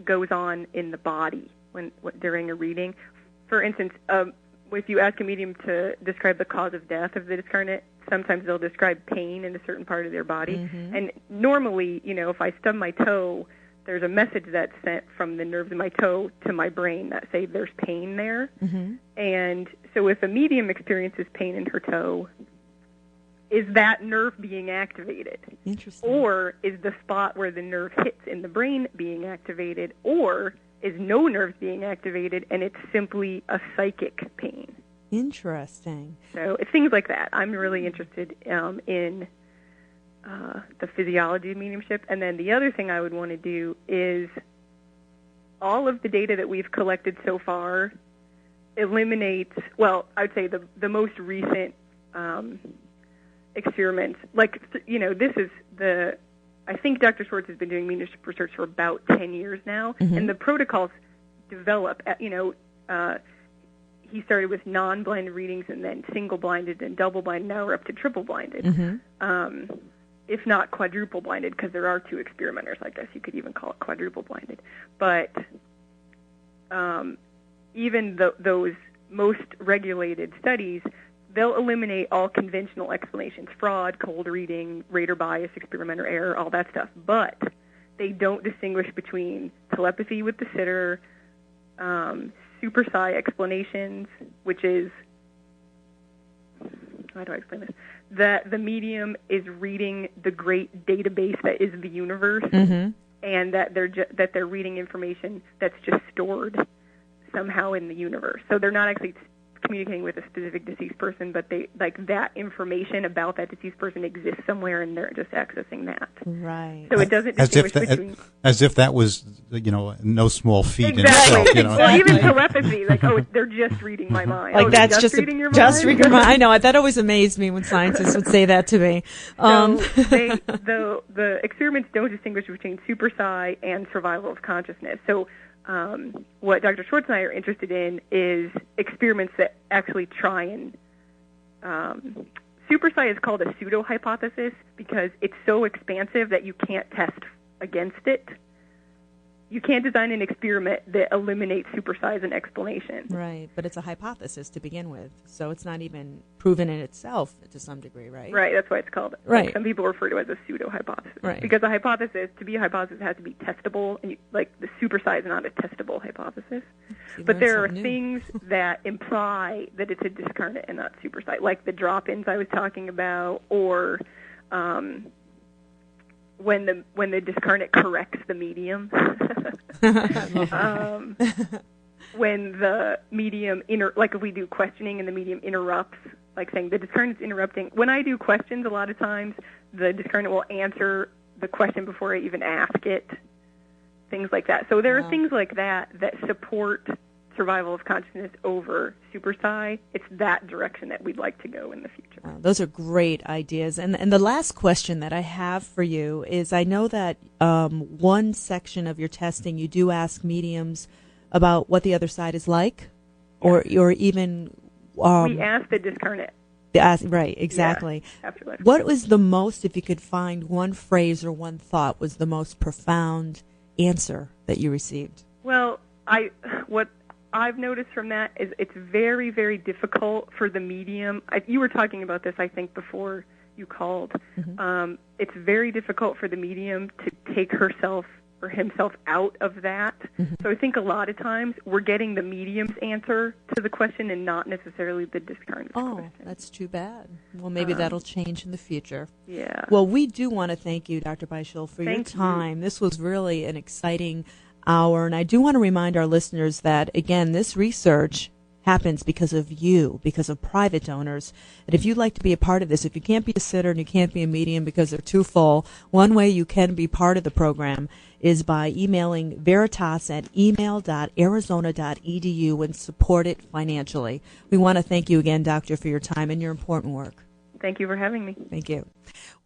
[SPEAKER 9] goes on in the body during a reading. For instance, if you ask a medium to describe the cause of death of the discarnate, sometimes they'll describe pain in a certain part of their body. Mm-hmm. And normally, if I stub my toe, there's a message that's sent from the nerves in my toe to my brain that say there's pain there. Mm-hmm. And so if a medium experiences pain in her toe, is that nerve being activated?
[SPEAKER 4] Interesting.
[SPEAKER 9] Or is the spot where the nerve hits in the brain being activated? Or is no nerves being activated and it's simply a psychic pain?
[SPEAKER 4] Interesting.
[SPEAKER 9] So it's things like that. I'm really interested in the physiology of mediumship. And then the other thing I would want to do is all of the data that we've collected so far eliminates, well, I would say the most recent experiments. Like, this is I think Dr. Schwartz has been doing mediumship research for about 10 years now, mm-hmm. and the protocols develop, he started with non-blinded readings and then single-blinded and double-blinded. Now we're up to triple-blinded, mm-hmm. If not quadruple-blinded, because there are two experimenters. I guess you could even call it quadruple-blinded. But even those most regulated studies, they'll eliminate all conventional explanations, fraud, cold reading, rater bias, experimenter error, all that stuff. But they don't distinguish between telepathy with the sitter, super psi explanations, which is, how do I explain this? That the medium is reading the great database that is the universe, mm-hmm. and that they're reading information that's just stored somehow in the universe. So they're not actually communicating with a specific deceased person, but they like that information about that deceased person exists somewhere, and they're just accessing that.
[SPEAKER 4] Right.
[SPEAKER 9] So it doesn't distinguish between.
[SPEAKER 3] As if that was, no small feat
[SPEAKER 9] exactly.
[SPEAKER 3] in itself.
[SPEAKER 9] Well, even telepathy, like, they're just reading my mind.
[SPEAKER 4] Like that's
[SPEAKER 9] just reading your mind.
[SPEAKER 4] Just reading your mind. I know that always amazed me when scientists would say that to me.
[SPEAKER 9] So the experiments don't distinguish between super psi and survival of consciousness. So what Dr. Schwartz and I are interested in is experiments that actually try and super psi is called a pseudo hypothesis because it's so expansive that you can't test against it. You can't design an experiment that eliminates super psi as an explanation.
[SPEAKER 4] Right, but it's a hypothesis to begin with, so it's not even proven in itself to some degree, right?
[SPEAKER 9] Right, that's why it's called.
[SPEAKER 4] Right.
[SPEAKER 9] Like, some people refer to it as a pseudo-hypothesis.
[SPEAKER 4] Right.
[SPEAKER 9] Because a hypothesis, to be a hypothesis, has to be testable, and the super psi is not a testable hypothesis. But there are things that imply that it's a discarnate and not super psi, like the drop-ins I was talking about, or when the discarnate corrects the medium. When the medium like if we do questioning and the medium interrupts, like saying the discarnate's interrupting. When I do questions, a lot of times the discarnate will answer the question before I even ask it. Things like that. So there are things like that support survival of consciousness over super psi. It's that direction that we'd like to go in the future.
[SPEAKER 4] Wow, those are great ideas. And the last question that I have for you is, I know that one section of your testing you do ask mediums about what the other side is like, or even
[SPEAKER 9] we ask the discarnate.
[SPEAKER 4] Right, exactly.
[SPEAKER 9] Yeah, Afterlife.
[SPEAKER 4] What was the most, if you could find one phrase or one thought, was the most profound answer that you received?
[SPEAKER 9] Well, what I've noticed from that is it's very, very difficult for the medium. You were talking about this, I think, before you called. Mm-hmm. It's very difficult for the medium to take herself or himself out of that. Mm-hmm. So I think a lot of times we're getting the medium's answer to the question and not necessarily the discarnate's question.
[SPEAKER 4] Oh, that's too bad. Well, maybe that'll change in the future.
[SPEAKER 9] Yeah.
[SPEAKER 4] Well, we do want to thank you, Dr. Beischel, for your time. This was really an exciting hour, and I do want to remind our listeners that, again, this research happens because of you, because of private donors. And if you'd like to be a part of this, if you can't be a sitter and you can't be a medium because they're too full, one way you can be part of the program is by emailing veritas@email.arizona.edu and support it financially. We want to thank you again, Doctor, for your time and your important work.
[SPEAKER 9] Thank you for having me.
[SPEAKER 4] Thank you.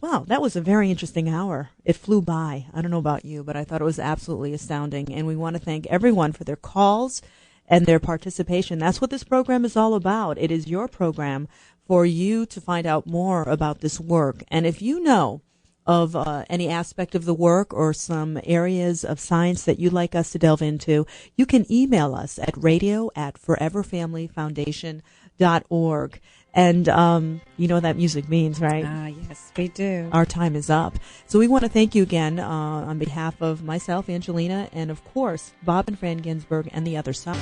[SPEAKER 4] Wow, that was a very interesting hour. It flew by. I don't know about you, but I thought it was absolutely astounding. And we want to thank everyone for their calls and their participation. That's what this program is all about. It is your program for you to find out more about this work. And if you know of any aspect of the work or some areas of science that you'd like us to delve into, you can email us at radio@foreverfamilyfoundation.org. And you know what that music means, right?
[SPEAKER 2] Yes, we do.
[SPEAKER 4] Our time is up. So we want to thank you again on behalf of myself, Angelina, and, of course, Bob and Phran Ginsberg and the other side.